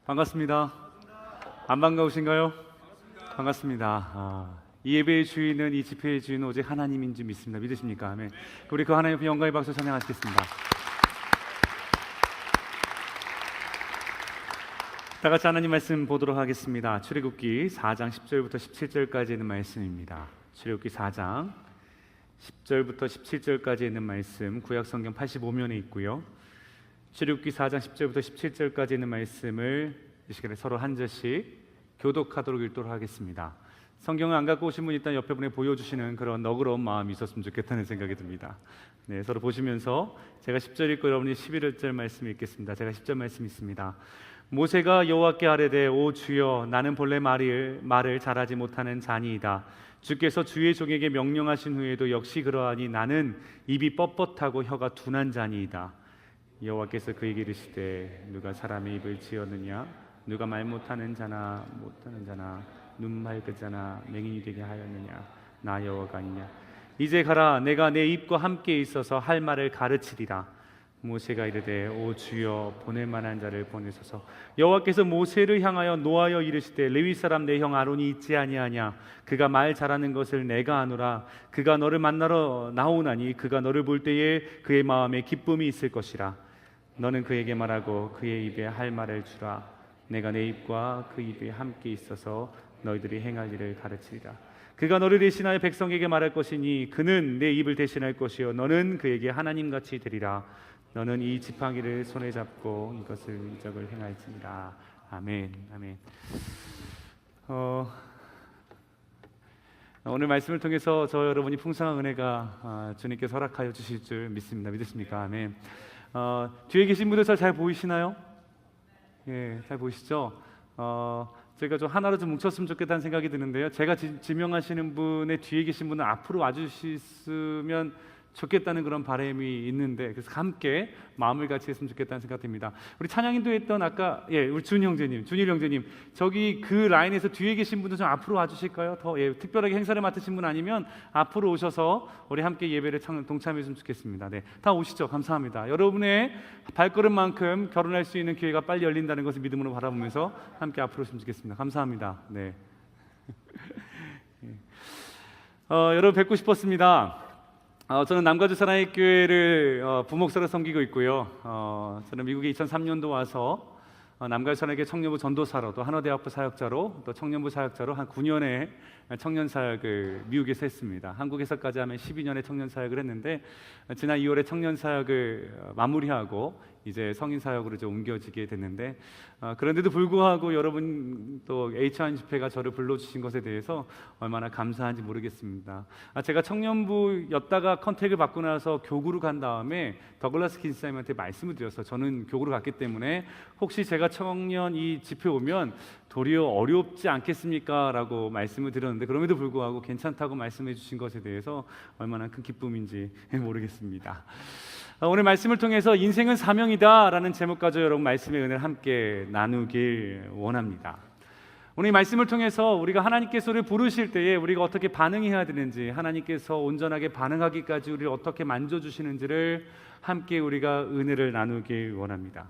반갑습니다. 안 반가우신가요? 반갑습니다. 이 예배의 주인은, 이 집회의 주인은 오직 하나님인 줄 믿습니다. 믿으십니까? 아멘. 우리 그 하나님 앞에 영광의 박수 찬양하시겠습니다. 다 같이 하나님 말씀 보도록 하겠습니다. 출애굽기 4장 10절부터 17절까지 있는 말씀입니다. 출애굽기 4장 10절부터 17절까지 있는 말씀, 구약 성경 85면에 있고요. 출애굽기 4장 10절부터 17절까지 있는 말씀을 이 시간에 서로 한 절씩 교독하도록 읽도록 하겠습니다. 성경을 안 갖고 오신 분 있다면 옆에 분에 보여주시는 그런 너그러운 마음이 있었으면 좋겠다는 생각이 듭니다. 네, 서로 보시면서 제가 10절 읽고 여러분이 11절 말씀 읽겠습니다. 제가 10절 말씀 있습니다. 모세가 여호와께 아뢰되 오 주여, 나는 본래 말을 잘하지 못하는 자니이다. 주께서 주의 종에게 명령하신 후에도 역시 그러하니 나는 입이 뻣뻣하고 혀가 둔한 자니이다. 여호와께서 그에게 이르시되 누가 사람의 입을 지었느냐? 누가 말 못하는 자나 눈 맑은 자나 맹인이 되게 하였느냐? 나 여호와가 아니냐? 이제 가라, 내가 내 입과 함께 있어서 할 말을 가르치리라. 모세가 이르되 오 주여, 보낼 만한 자를 보내소서. 여호와께서 모세를 향하여 노하여 이르시되 레위 사람 내 형 아론이 있지 아니하냐? 그가 말 잘하는 것을 내가 아노라. 그가 너를 만나러 나오나니 그가 너를 볼 때에 그의 마음에 기쁨이 있을 것이라. 너는 그에게 말하고 그의 입에 할 말을 주라. 내가 내 입과 그 입에 함께 있어서 너희들이 행할 일을 가르치리라. 그가 너를 대신하여 백성에게 말할 것이니 그는 내 입을 대신할 것이요 너는 그에게 하나님같이 되리라. 너는 이 지팡이를 손에 잡고 이것을 이적을 행할지니라. 아멘. 아멘. 오늘 말씀을 통해서 저 여러분이 풍성한 은혜가 주님께서 허락하여 주실 줄 믿습니다. 믿으십니까? 아멘. 뒤에 계신 분들 잘 보이시나요? 예, 잘 보이시죠? 제가 좀 하나로 좀 뭉쳤으면 좋겠다는 생각이 드는데요. 제가 지명하시는 분의 뒤에 계신 분은 앞으로 와주셨으면 좋겠다는 그런 바람이 있는데, 그래서 함께 마음을 같이 했으면 좋겠다는 생각이 듭니다. 우리 찬양인도 했던 아까 우리 준일 형제님, 저기 그 라인에서 뒤에 계신 분들 좀 앞으로 와주실까요? 더 특별하게 행사를 맡으신 분 아니면 앞으로 오셔서 우리 함께 예배를 동참했으면 좋겠습니다. 네, 다 오시죠. 감사합니다. 여러분의 발걸음만큼 결혼할 수 있는 기회가 빨리 열린다는 것을 믿음으로 바라보면서 함께 앞으로 오시면 좋겠습니다. 감사합니다. 네. 여러분 뵙고 싶었습니다. 저는 남가주 사랑의 교회를 부목사로 섬기고 있고요. 저는 미국에 2003년도 와서 남가주 사랑의 청년부 전도사로, 또 한화대학부 사역자로, 또 청년부 사역자로 한 9년의 청년 사역을 미국에서 했습니다. 한국에서까지 하면 12년의 청년 사역을 했는데, 지난 2월에 청년 사역을 마무리하고 이제 성인 사역으로 좀 옮겨지게 됐는데, 그런데도 불구하고 여러분 또 H1 집회가 저를 불러주신 것에 대해서 얼마나 감사한지 모르겠습니다. 제가 청년부였다가 컨택을 받고 나서 교구로 간 다음에 더글라스 킨사님한테 말씀을 드렸어요. 저는 교구로 갔기 때문에 혹시 제가 청년 이 집회 오면 도리어 어렵지 않겠습니까? 라고 말씀을 드렸는데, 그럼에도 불구하고 괜찮다고 말씀해 주신 것에 대해서 얼마나 큰 기쁨인지 모르겠습니다. 오늘 말씀을 통해서 인생은 사명이다 라는 제목 가지고 여러분 말씀의 은혜를 함께 나누길 원합니다. 오늘 이 말씀을 통해서 우리가 하나님께서를 부르실 때에 우리가 어떻게 반응해야 되는지, 하나님께서 온전하게 반응하기까지 우리를 어떻게 만져주시는지를 함께 우리가 은혜를 나누길 원합니다.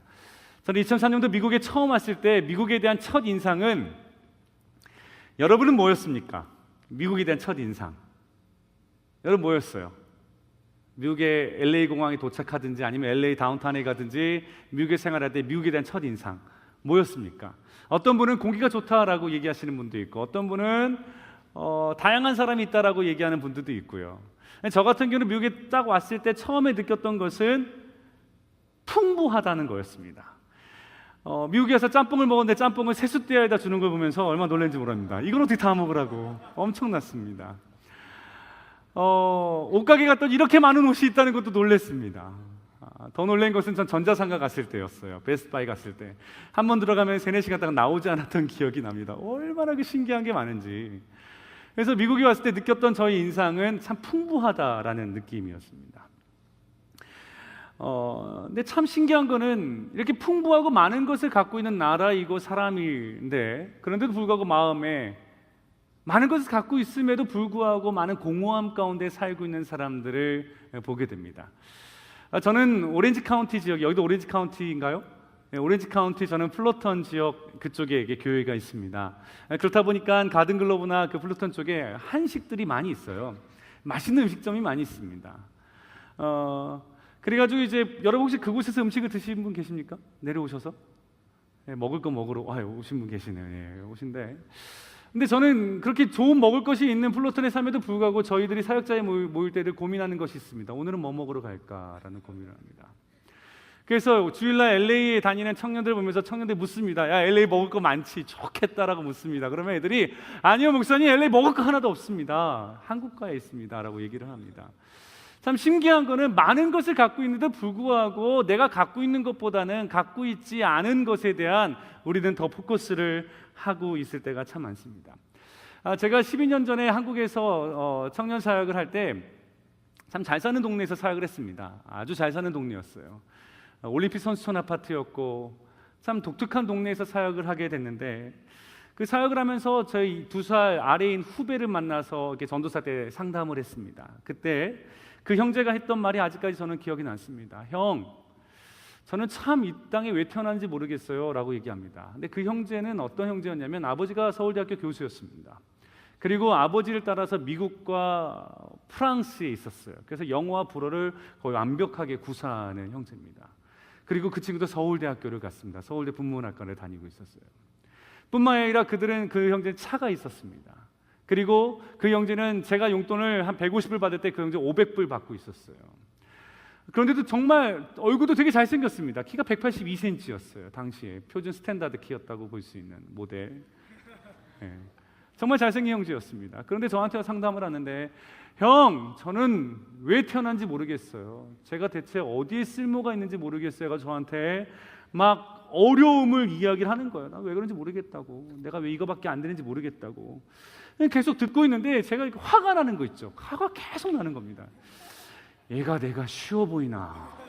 저는 2004년도 미국에 처음 왔을 때 미국에 대한 첫 인상은, 여러분은 뭐였습니까? 미국에 대한 첫 인상 여러분 뭐였어요? 미국의 LA 공항에 도착하든지 아니면 LA 다운타운에 가든지 미국에 생활할 때 미국에 대한 첫 인상 뭐였습니까? 어떤 분은 공기가 좋다라고 얘기하시는 분도 있고, 어떤 분은 다양한 사람이 있다라고 얘기하는 분들도 있고요. 저 같은 경우는 미국에 딱 왔을 때 처음에 느꼈던 것은 풍부하다는 거였습니다. 미국에서 짬뽕을 먹었는데 짬뽕을 세숫대야에다 주는 걸 보면서 얼마나 놀랐는지 모릅니다. 이걸 어떻게 다 먹으라고. 엄청났습니다. 옷가게 갔더니 이렇게 많은 옷이 있다는 것도 놀랐습니다. 더 놀란 것은 전 전자상가 갔을 때였어요. 베스트바이 갔을 때 한 번 들어가면 3-4시간 동안 나오지 않았던 기억이 납니다. 얼마나 신기한 게 많은지. 그래서 미국에 왔을 때 느꼈던 저의 인상은 참 풍부하다라는 느낌이었습니다. 근데 참 신기한 거는 이렇게 풍부하고 많은 것을 갖고 있는 나라이고 사람인데, 그런데도 불구하고 마음에 많은 것을 갖고 있음에도 불구하고 많은 공허함 가운데 살고 있는 사람들을 보게 됩니다. 저는 오렌지 카운티 지역, 여기도 오렌지 카운티인가요? 오렌지 카운티 저는 플로턴 지역 그쪽에 이게 교회가 있습니다. 그렇다 보니까 가든글로브나 그 플로턴 쪽에 한식들이 많이 있어요. 맛있는 음식점이 많이 있습니다. 그래가지고 이제 여러분 혹시 그곳에서 음식을 드신 분 계십니까? 내려오셔서 먹을 거 먹으러 오신 분 계시네요. 오신데. 근데 저는 그렇게 좋은 먹을 것이 있는 플로턴에 삶에도 불구하고 저희들이 사역자에 모일 때를 고민하는 것이 있습니다. 오늘은 뭐 먹으러 갈까라는 고민을 합니다. 그래서 주일날 LA에 다니는 청년들 보면서 청년들 묻습니다. 야, LA 먹을 거 많지? 좋겠다라고 묻습니다. 그러면 애들이 아니요 목사님, LA 먹을 거 하나도 없습니다. 한국가에 있습니다 라고 얘기를 합니다. 참 신기한 거는 많은 것을 갖고 있는데도 불구하고 내가 갖고 있는 것보다는 갖고 있지 않은 것에 대한 우리는 더 포커스를 하고 있을 때가 참 많습니다. 제가 12년 전에 한국에서 청년 사역을 할 때 참 잘 사는 동네에서 사역을 했습니다. 아주 잘 사는 동네였어요. 올림픽 선수촌 아파트였고 참 독특한 동네에서 사역을 하게 됐는데 그 사역을 하면서 저희 2살 아래인 후배를 만나서 이렇게 전도사 때 상담을 했습니다. 그때 그 형제가 했던 말이 아직까지 저는 기억이 남습니다. 형, 저는 참 이 땅에 왜 태어났는지 모르겠어요 라고 얘기합니다. 근데 그 형제는 어떤 형제였냐면 아버지가 서울대학교 교수였습니다. 그리고 아버지를 따라서 미국과 프랑스에 있었어요. 그래서 영어와 불어를 거의 완벽하게 구사하는 형제입니다. 그리고 그 친구도 서울대학교를 갔습니다. 서울대 국문학과를 다니고 있었어요. 뿐만 아니라 그들은 그 형제는 차가 있었습니다. 그리고 그 형제는 제가 용돈을 한 150불 받을 때 그 형제 500불 받고 있었어요. 그런데도 정말 얼굴도 되게 잘생겼습니다. 키가 182cm였어요. 당시에 표준 스탠다드 키였다고 볼 수 있는 모델. 정말 잘생긴 형제였습니다. 그런데 저한테 상담을 하는데 형, 저는 왜 태어난지 모르겠어요. 제가 대체 어디에 쓸모가 있는지 모르겠어요. 저한테 막 어려움을 이야기를 하는 거예요. 나 왜 그런지 모르겠다고. 내가 왜 이거밖에 안 되는지 모르겠다고. 계속 듣고 있는데 제가 화가 나는 거 있죠. 화가 계속 나는 겁니다. 얘가 내가 쉬워 보이나.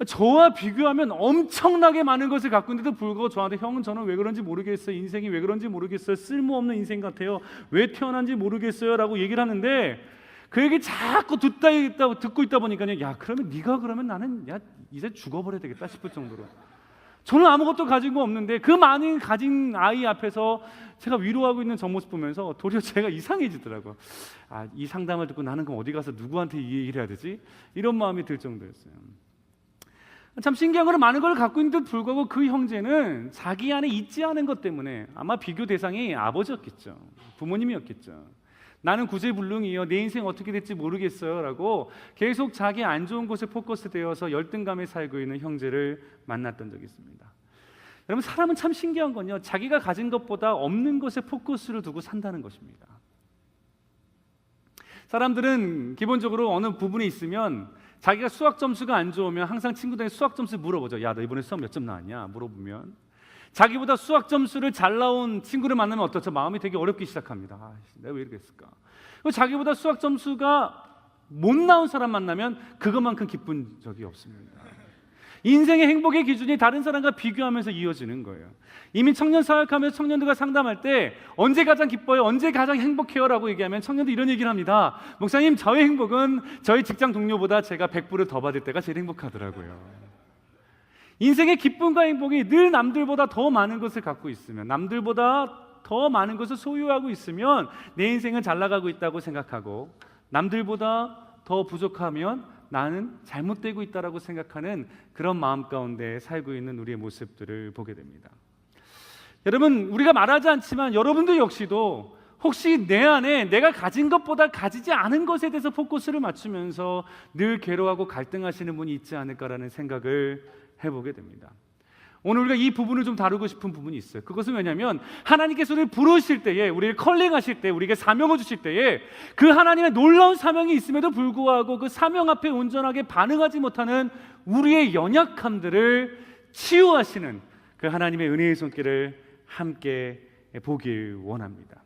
저와 비교하면 엄청나게 많은 것을 갖고 있는데도 불구하고 저한테 형은 저는 왜 그런지 모르겠어요. 인생이 왜 그런지 모르겠어요. 쓸모없는 인생 같아요. 왜 태어난지 모르겠어요 라고 얘기를 하는데 그 얘기 자꾸 듣고 있다 보니까 야, 그러면 네가 그러면 나는 야, 이제 죽어버려야 되겠다 싶을 정도로 저는 아무것도 가진 거 없는데 그 많은 가진 아이 앞에서 제가 위로하고 있는 저 모습 보면서 도리어 제가 이상해지더라고요. 이 상담을 듣고 나는 그럼 어디 가서 누구한테 이 얘기를 해야 되지? 이런 마음이 들 정도였어요. 참 신기한 건 많은 걸 갖고 있는데도 불구하고 그 형제는 자기 안에 있지 않은 것 때문에 아마 비교 대상이 아버지였겠죠. 부모님이었겠죠. 나는 구제불능이에요. 내 인생 어떻게 될지 모르겠어요 라고 계속 자기 안 좋은 곳에 포커스되어서 열등감에 살고 있는 형제를 만났던 적이 있습니다. 여러분, 사람은 참 신기한 건요, 자기가 가진 것보다 없는 것에 포커스를 두고 산다는 것입니다. 사람들은 기본적으로 어느 부분에 있으면 자기가 수학 점수가 안 좋으면 항상 친구들에게 수학 점수 물어보죠. 야, 너 이번에 수학 몇 점 나왔냐? 물어보면 자기보다 수학 점수를 잘 나온 친구를 만나면 어떻죠? 마음이 되게 어렵기 시작합니다. 내가 왜 이렇게 했을까? 그리고 자기보다 수학 점수가 못 나온 사람 만나면 그것만큼 기쁜 적이 없습니다. 인생의 행복의 기준이 다른 사람과 비교하면서 이어지는 거예요. 이미 청년 사역하면서 청년들과 상담할 때 언제 가장 기뻐요? 언제 가장 행복해요? 라고 얘기하면 청년들이 이런 얘기를 합니다. 목사님, 저의 행복은 저희 직장 동료보다 제가 100불을 더 받을 때가 제일 행복하더라고요. 인생의 기쁨과 행복이 늘 남들보다 더 많은 것을 갖고 있으면, 남들보다 더 많은 것을 소유하고 있으면 내 인생은 잘 나가고 있다고 생각하고, 남들보다 더 부족하면 나는 잘못되고 있다라고 생각하는 그런 마음 가운데 살고 있는 우리의 모습들을 보게 됩니다. 여러분, 우리가 말하지 않지만 여러분들 역시도 혹시 내 안에 내가 가진 것보다 가지지 않은 것에 대해서 포커스를 맞추면서 늘 괴로워하고 갈등하시는 분이 있지 않을까라는 생각을 해보게 됩니다. 오늘 우리가 이 부분을 좀 다루고 싶은 부분이 있어요. 그것은 왜냐하면 하나님께서 우리를 부르실 때에, 우리를 컬링하실 때, 우리에게 사명을 주실 때에 그 하나님의 놀라운 사명이 있음에도 불구하고 그 사명 앞에 온전하게 반응하지 못하는 우리의 연약함들을 치유하시는 그 하나님의 은혜의 손길을 함께 보길 원합니다.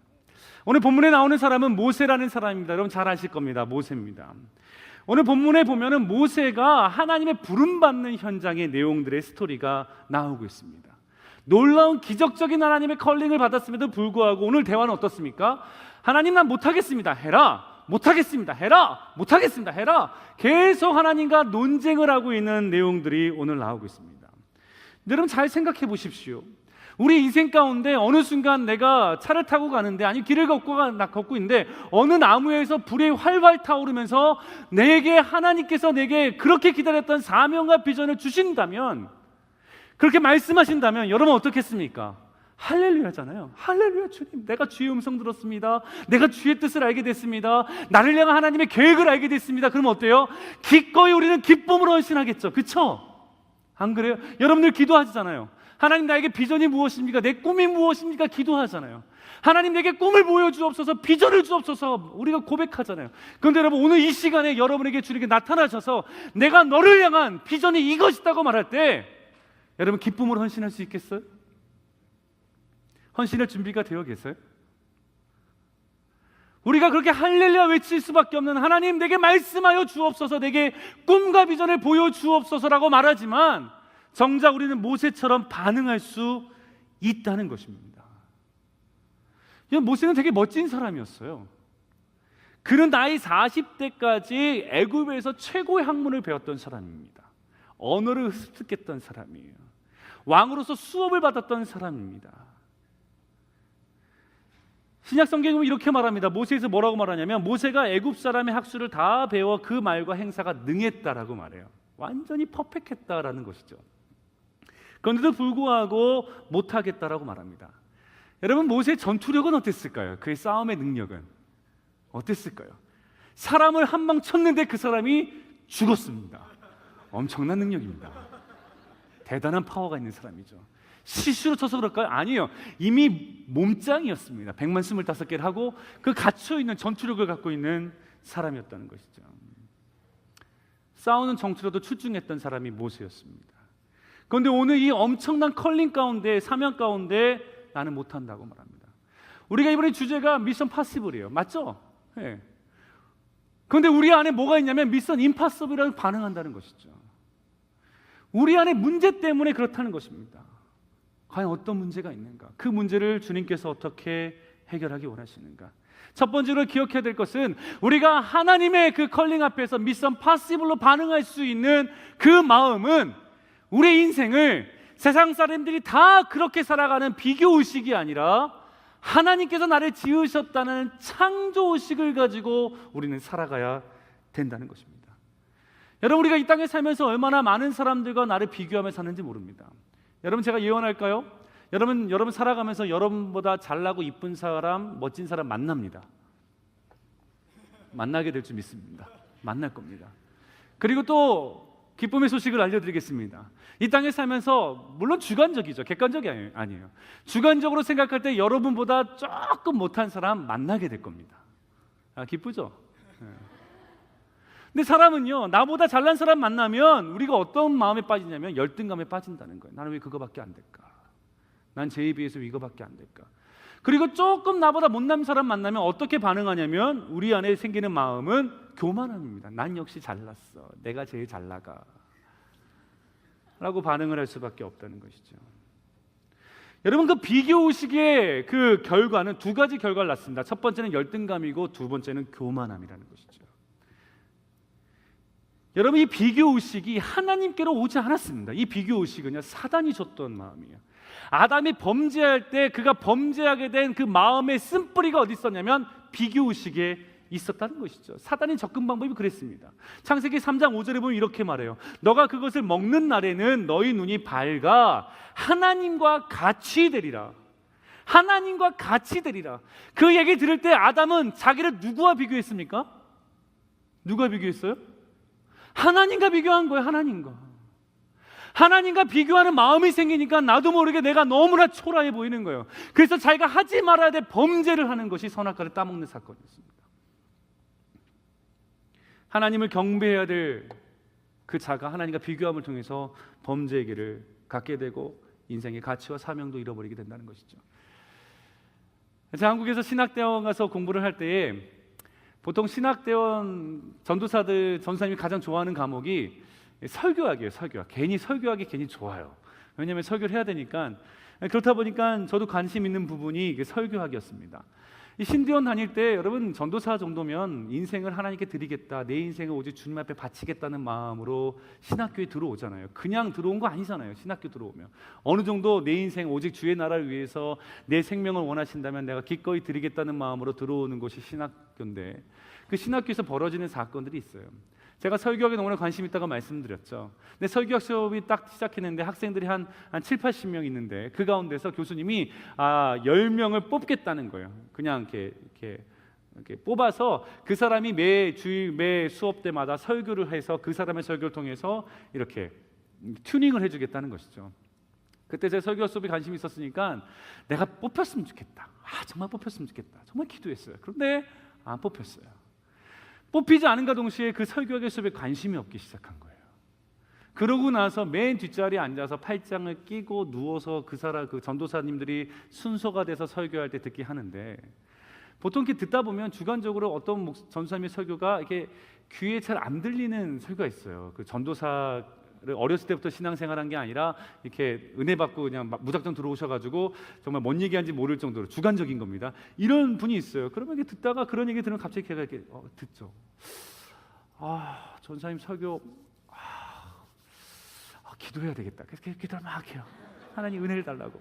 오늘 본문에 나오는 사람은 모세라는 사람입니다. 여러분 잘 아실 겁니다. 모세입니다. 오늘 본문에 보면은 모세가 하나님의 부름받는 현장의 내용들의 스토리가 나오고 있습니다. 놀라운 기적적인 하나님의 컬링을 받았음에도 불구하고 오늘 대화는 어떻습니까? 하나님, 난 못하겠습니다. 해라. 못하겠습니다. 해라. 못하겠습니다. 해라. 계속 하나님과 논쟁을 하고 있는 내용들이 오늘 나오고 있습니다. 여러분 잘 생각해 보십시오. 우리 인생 가운데 어느 순간 내가 차를 타고 가는데, 아니 길을 걷고 있는데 어느 나무에서 불이 활활 타오르면서 하나님께서 내게 그렇게 기다렸던 사명과 비전을 주신다면, 그렇게 말씀하신다면 여러분 어떻겠습니까? 할렐루야잖아요. 할렐루야, 주님, 내가 주의 음성 들었습니다. 내가 주의 뜻을 알게 됐습니다. 나를 향한 하나님의 계획을 알게 됐습니다. 그러면 어때요? 기꺼이 우리는 기쁨으로 헌신하겠죠. 그렇죠? 안 그래요? 여러분들 기도하시잖아요. 하나님, 나에게 비전이 무엇입니까? 내 꿈이 무엇입니까? 기도하잖아요. 하나님, 내게 꿈을 보여주옵소서, 비전을 주옵소서, 우리가 고백하잖아요. 그런데 여러분, 오늘 이 시간에 여러분에게 주님께 나타나셔서 내가 너를 향한 비전이 이것이다고 말할 때 여러분 기쁨으로 헌신할 수 있겠어요? 헌신할 준비가 되어 계세요? 우리가 그렇게 할렐루야 외칠 수밖에 없는, 하나님 내게 말씀하여 주옵소서, 내게 꿈과 비전을 보여주옵소서라고 말하지만 정작 우리는 모세처럼 반응할 수 있다는 것입니다. 모세는 되게 멋진 사람이었어요. 그는 나이 40대까지 애굽에서 최고의 학문을 배웠던 사람입니다. 언어를 습득했던 사람이에요. 왕으로서 수업을 받았던 사람입니다. 신약 성경은 이렇게 말합니다. 모세에서 뭐라고 말하냐면, 모세가 애굽 사람의 학술을 다 배워 그 말과 행사가 능했다라고 말해요. 완전히 퍼펙했다라는 것이죠. 그런데도 불구하고 못하겠다라고 말합니다. 여러분, 모세의 전투력은 어땠을까요? 그의 싸움의 능력은 어땠을까요? 사람을 한 방 쳤는데 그 사람이 죽었습니다. 엄청난 능력입니다. 대단한 파워가 있는 사람이죠. 시시로 쳐서 그럴까요? 아니에요. 이미 몸짱이었습니다. 125개를 하고 그 갇혀있는 전투력을 갖고 있는 사람이었다는 것이죠. 싸우는 정치로도 출중했던 사람이 모세였습니다. 그런데 오늘 이 엄청난 컬링 가운데, 사명 가운데 나는 못한다고 말합니다. 우리가 이번에 주제가 미션 파시블이에요. 맞죠? 네. 그런데 우리 안에 뭐가 있냐면 미션 임파서블이라고 반응한다는 것이죠. 우리 안에 문제 때문에 그렇다는 것입니다. 과연 어떤 문제가 있는가? 그 문제를 주님께서 어떻게 해결하기 원하시는가? 첫 번째로 기억해야 될 것은, 우리가 하나님의 그 컬링 앞에서 미션 파시블로 반응할 수 있는 그 마음은 우리의 인생을 세상 사람들이 다 그렇게 살아가는 비교의식이 아니라 하나님께서 나를 지으셨다는 창조의식을 가지고 우리는 살아가야 된다는 것입니다. 여러분, 우리가 이 땅에 살면서 얼마나 많은 사람들과 나를 비교하며 사는지 모릅니다. 여러분, 제가 예언할까요? 여러분 살아가면서 여러분보다 잘나고 이쁜 사람, 멋진 사람 만납니다. 만나게 될 줄 믿습니다. 만날 겁니다. 그리고 또 기쁨의 소식을 알려드리겠습니다. 이 땅에 살면서 물론 주관적이죠. 객관적이 아니에요. 주관적으로 생각할 때 여러분보다 조금 못한 사람 만나게 될 겁니다. 기쁘죠? 네. 근데 사람은요, 나보다 잘난 사람 만나면 우리가 어떤 마음에 빠지냐면 열등감에 빠진다는 거예요. 나는 왜 그거밖에 안 될까? 난 쟤에 비해서 이거밖에 안 될까? 그리고 조금 나보다 못난 사람 만나면 어떻게 반응하냐면 우리 안에 생기는 마음은 교만함입니다. 난 역시 잘났어. 내가 제일 잘 나가. 라고 반응을 할 수밖에 없다는 것이죠. 여러분, 그 비교의식의 그 결과는 두 가지 결과를 낳습니다. 첫 번째는 열등감이고 두 번째는 교만함이라는 것이죠. 여러분, 이 비교의식이 하나님께로 오지 않았습니다. 이 비교의식은요, 사단이 줬던 마음이에요. 아담이 범죄할 때 그가 범죄하게 된 그 마음의 쓴뿌리가 어디 있었냐면 비교의식에 있었다는 것이죠. 사단의 접근 방법이 그랬습니다. 창세기 3장 5절에 보면 이렇게 말해요. 너가 그것을 먹는 날에는 너희 눈이 밝아 하나님과 같이 되리라. 하나님과 같이 되리라. 그 얘기 들을 때 아담은 자기를 누구와 비교했습니까? 누가 비교했어요? 하나님과 비교한 거예요. 하나님과 비교하는 마음이 생기니까 나도 모르게 내가 너무나 초라해 보이는 거예요. 그래서 자기가 하지 말아야 될 범죄를 하는 것이 선악과를 따먹는 사건이었습니다. 하나님을 경배해야 될 그 자가 하나님과 비교함을 통해서 범죄의 길을 갖게 되고 인생의 가치와 사명도 잃어버리게 된다는 것이죠. 제가 한국에서 신학대원 가서 공부를 할 때에 보통 신학대원 전도사님이 가장 좋아하는 과목이 설교학이에요. 설교학. 설교하기 괜히 좋아요. 왜냐하면 설교를 해야 되니까. 그렇다 보니까 저도 관심 있는 부분이 설교학이었습니다. 이 신대원 다닐 때 여러분 전도사 정도면 인생을 하나님께 드리겠다, 내 인생을 오직 주님 앞에 바치겠다는 마음으로 신학교에 들어오잖아요. 그냥 들어온 거 아니잖아요. 신학교 들어오면 어느 정도 내 인생 오직 주의 나라를 위해서 내 생명을 원하신다면 내가 기꺼이 드리겠다는 마음으로 들어오는 곳이 신학교인데, 그 신학교에서 벌어지는 사건들이 있어요. 제가 설교학에 너무나 관심 있다고 말씀드렸죠. 근데 설교학 수업이 딱 시작했는데 학생들이 한 7, 80명 있는데 그 가운데서 교수님이 10명을 뽑겠다는 거예요. 그냥 이렇게 뽑아서 그 사람이 매 수업 때마다 설교를 해서 그 사람의 설교를 통해서 이렇게 튜닝을 해주겠다는 것이죠. 그때 제 설교 수업에 관심이 있었으니까 내가 뽑혔으면 좋겠다. 정말 뽑혔으면 좋겠다. 정말 기도했어요. 그런데 안 뽑혔어요. 뽑히지 않은가 동시에 그 설교학의 수업에 관심이 없기 시작한 거예요. 그러고 나서 맨 뒷자리에 앉아서 팔짱을 끼고 누워서 그 전도사님들이 순서가 돼서 설교할 때 듣기 하는데, 보통 이렇게 듣다 보면 주관적으로 어떤 전도사님의 설교가 이렇게 귀에 잘 안 들리는 설교가 있어요. 그 전도사를 어렸을 때부터 신앙생활한 게 아니라 이렇게 은혜 받고 그냥 무작정 들어오셔가지고 정말 뭔 얘기하는지 모를 정도로 주관적인 겁니다. 이런 분이 있어요. 그러면 이렇게 듣다가 그런 얘기 들으면 갑자기 걔가 이렇게 듣죠. 전사님 설교 기도해야 되겠다. 그래서 기도를 막 해요. 하나님 은혜를 달라고.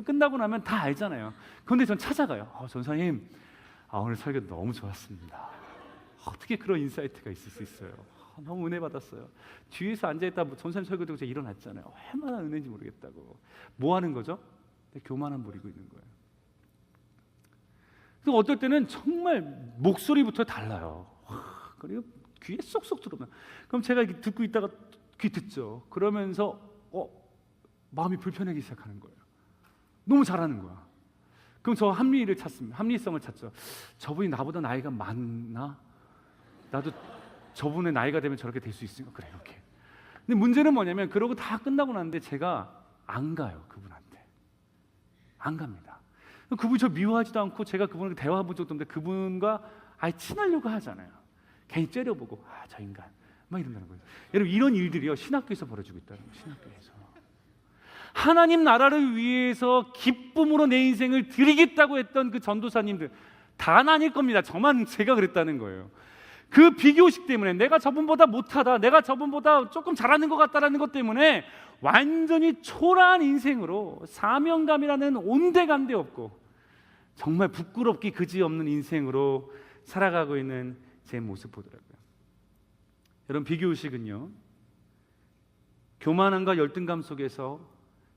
끝나고 나면 다 알잖아요. 그런데 전 찾아가요. 전사님 오늘 설교 너무 좋았습니다. 어떻게 그런 인사이트가 있을 수 있어요? 너무 은혜 받았어요. 뒤에서 앉아있다 전사님 설교 듣고 제가 일어났잖아요. 얼마나 은혜인지 모르겠다고. 뭐 하는 거죠? 교만함 부리고 있는 거예요. 그리고 어떨 때는 정말 목소리부터 달라요. 그리고 귀에 쏙쏙 들어오면, 그럼 제가 이렇게 듣고 있다가 귀 듣죠. 그러면서 마음이 불편하기 시작하는 거예요. 너무 잘하는 거야. 그럼 저 합리성을 찾죠. 저분이 나보다 나이가 많나? 나도 저분의 나이가 되면 저렇게 될 수 있으니까 그래 이렇게. 근데 문제는 뭐냐면 그러고 다 끝나고 났는데 제가 안 가요. 그분한테 안 갑니다. 그분이 저 미워하지도 않고 제가 그분과 대화해본 적도 없는데 그분과 아예 친하려고 하잖아요. 괜히 째려보고 저 인간 막 이런다는 거예요. 여러분 이런 일들이요 신학교에서 벌어지고 있다는 거예요. 신학교에서 하나님 나라를 위해서 기쁨으로 내 인생을 드리겠다고 했던 그 전도사님들 다 아닐 겁니다. 저만 제가 그랬다는 거예요. 그 비교식 때문에 내가 저분보다 못하다, 내가 저분보다 조금 잘하는 것 같다라는 것 때문에 완전히 초라한 인생으로 사명감이라는 온데간데 없고 정말 부끄럽기 그지없는 인생으로 살아가고 있는 제 모습 보더라고요. 여러분 비교의식은요 교만함과 열등감 속에서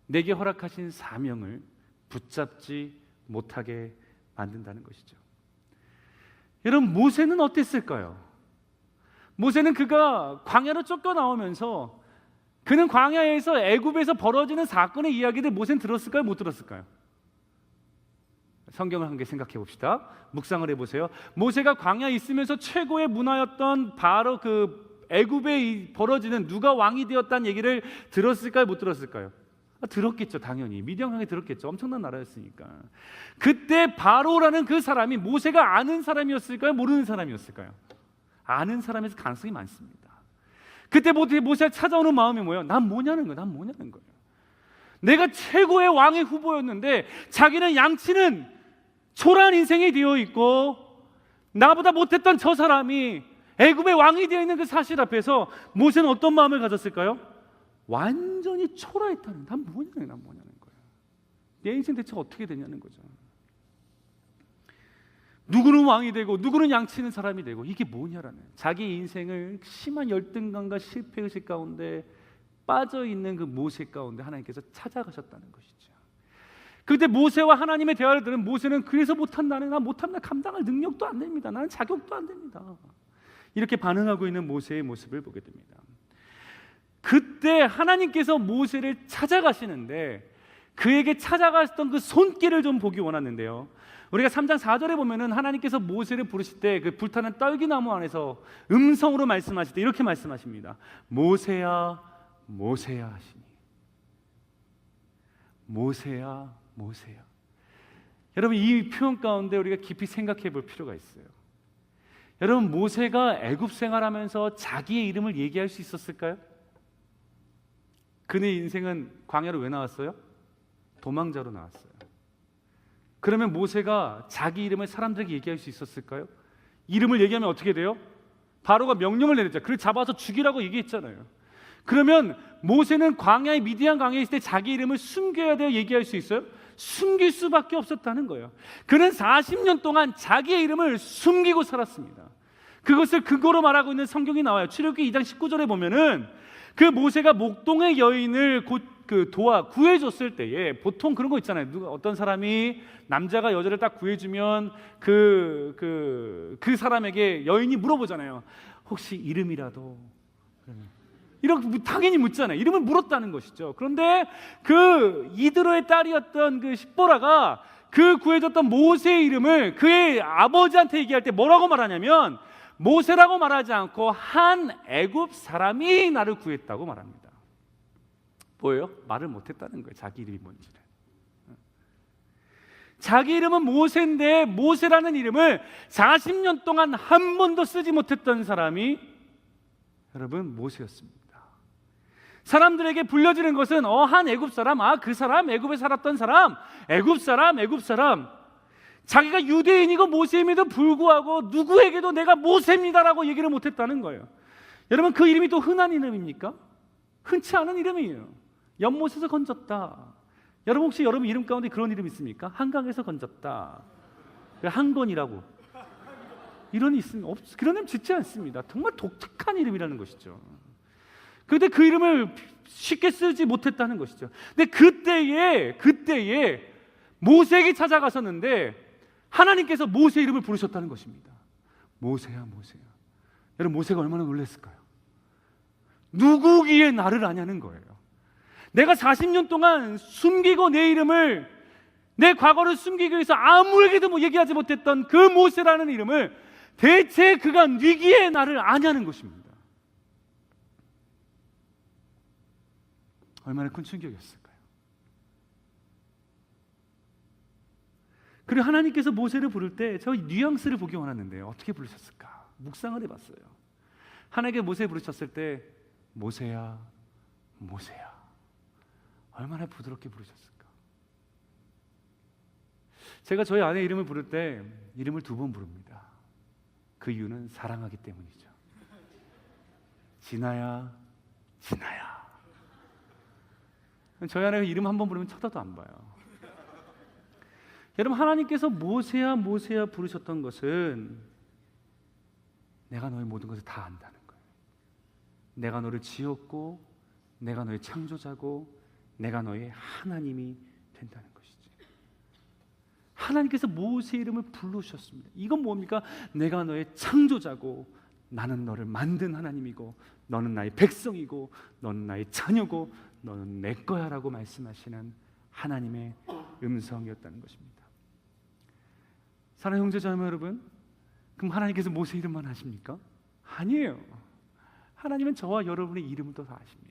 내게 허락하신 사명을 붙잡지 못하게 만든다는 것이죠. 여러분 모세는 어땠을까요? 모세는 그가 광야로 쫓겨나오면서 그는 광야에서 애굽에서 벌어지는 사건의 이야기들 모세는 들었을까요? 못 들었을까요? 성경을 함께 생각해 봅시다. 묵상을 해보세요. 모세가 광야에 있으면서 최고의 문화였던 바로 그 애굽에 벌어지는 누가 왕이 되었다는 얘기를 들었을까요? 못 들었을까요? 들었겠죠. 당연히 미디안 강에 들었겠죠. 엄청난 나라였으니까. 그때 바로라는 그 사람이 모세가 아는 사람이었을까요? 모르는 사람이었을까요? 아는 사람에서 가능성이 많습니다. 그때 모세가 찾아오는 마음이 뭐예요? 난 뭐냐는 거예요. 내가 최고의 왕의 후보였는데 자기는 양치는 초라한 인생이 되어 있고 나보다 못했던 저 사람이 애굽의 왕이 되어 있는 그 사실 앞에서 모세는 어떤 마음을 가졌을까요? 완전히 초라했다는, 난 뭐냐는 거예요. 내 인생 대체 어떻게 되냐는 거죠. 누구는 왕이 되고 누구는 양치는 사람이 되고 이게 뭐냐라는, 자기 인생을 심한 열등감과 실패의식 가운데 빠져있는 그 모세 가운데 하나님께서 찾아가셨다는 것이죠. 그때 모세와 하나님의 대화를 들은 모세는 그래서 못한다는, 나 못합니다, 감당할 능력도 안 됩니다, 나는 자격도 안 됩니다, 이렇게 반응하고 있는 모세의 모습을 보게 됩니다. 그때 하나님께서 모세를 찾아가시는데 그에게 찾아갔던 그 손길을 좀 보기 원하는데요, 우리가 3장 4절에 보면은 하나님께서 모세를 부르실 때 그 불타는 떨기나무 안에서 음성으로 말씀하실 때 이렇게 말씀하십니다. 모세야 모세야 하시니, 모세야 모세야. 여러분 이 표현 가운데 우리가 깊이 생각해 볼 필요가 있어요. 여러분 모세가 애굽 생활하면서 자기의 이름을 얘기할 수 있었을까요? 그의 인생은 광야로 왜 나왔어요? 도망자로 나왔어요. 그러면 모세가 자기 이름을 사람들에게 얘기할 수 있었을까요? 이름을 얘기하면 어떻게 돼요? 바로가 명령을 내렸죠. 그를 잡아서 죽이라고 얘기했잖아요. 그러면 모세는 광야의 미디안 광야에 있을 때 자기 이름을 숨겨야 돼요? 얘기할 수 있어요? 숨길 수밖에 없었다는 거예요. 그는 40년 동안 자기의 이름을 숨기고 살았습니다. 그것을 근거로 말하고 있는 성경이 나와요. 출애굽기 2장 19절에 보면은 그 모세가 목동의 여인을 구해줬을 때에 보통 그런 거 있잖아요. 어떤 사람이 남자가 여자를 딱 구해주면 그 사람에게 여인이 물어보잖아요. 혹시 이름이라도? 이렇게 당연히 묻잖아요. 이름을 물었다는 것이죠. 그런데 그 이드로의 딸이었던 그 십보라가 그 구해줬던 모세의 이름을 그의 아버지한테 얘기할 때 뭐라고 말하냐면 모세라고 말하지 않고 한 애굽 사람이 나를 구했다고 말합니다. 뭐예요? 말을 못했다는 거예요. 자기 이름이 뭔지를. 자기 이름은 모세인데 모세라는 이름을 40년 동안 한 번도 쓰지 못했던 사람이 여러분 모세였습니다. 사람들에게 불려지는 것은 한 애굽 사람, 그 사람 애굽에 살았던 사람, 애굽 사람. 자기가 유대인이고 모세임에도 불구하고 누구에게도 내가 모세입니다라고 얘기를 못했다는 거예요. 여러분 그 이름이 또 흔한 이름입니까? 흔치 않은 이름이에요. 연못에서 건졌다. 여러분 혹시 여러분 이름 가운데 그런 이름 있습니까? 한강에서 건졌다. 한건이라고 이런 있으면 그런 이름 짓지 않습니다. 정말 독특한 이름이라는 것이죠. 그런데 그 이름을 쉽게 쓰지 못했다는 것이죠. 근데 그때에 모세에게 찾아가셨는데 하나님께서 모세 이름을 부르셨다는 것입니다. 모세야. 여러분 모세가 얼마나 놀랐을까요? 누구기에 나를 아냐는 거예요. 내가 40년 동안 숨기고 내 이름을, 내 과거를 숨기기 위해서 아무에게도 얘기하지 못했던 그 모세라는 이름을 대체 그가 누구기에 나를 아냐는 것입니다. 얼마나 큰 충격이었을까요? 그리고 하나님께서 모세를 부를 때 저 뉘앙스를 보기 원하는데요. 어떻게 부르셨을까? 묵상을 해봤어요. 하나님께 모세 부르셨을 때 모세야. 얼마나 부드럽게 부르셨을까? 제가 저희 아내 이름을 부를 때 이름을 2번 부릅니다. 그 이유는 사랑하기 때문이죠. 진아야. 저희 아내가 이름 한 번 부르면 쳐다도 안 봐요. 여러분 하나님께서 모세야 부르셨던 것은 내가 너의 모든 것을 다 안다는 거예요. 내가 너를 지었고 내가 너의 창조자고 내가 너의 하나님이 된다는 것이지. 하나님께서 모세 이름을 부르셨습니다. 이건 뭡니까? 내가 너의 창조자고 나는 너를 만든 하나님이고 너는 나의 백성이고 너는 나의 자녀고 너는 내 거야 라고 말씀하시는 하나님의 음성이었다는 것입니다. 사랑하는 형제자매 여러분, 그럼 하나님께서 모세 이름만 아십니까? 아니에요. 하나님은 저와 여러분의 이름도 다 아십니다.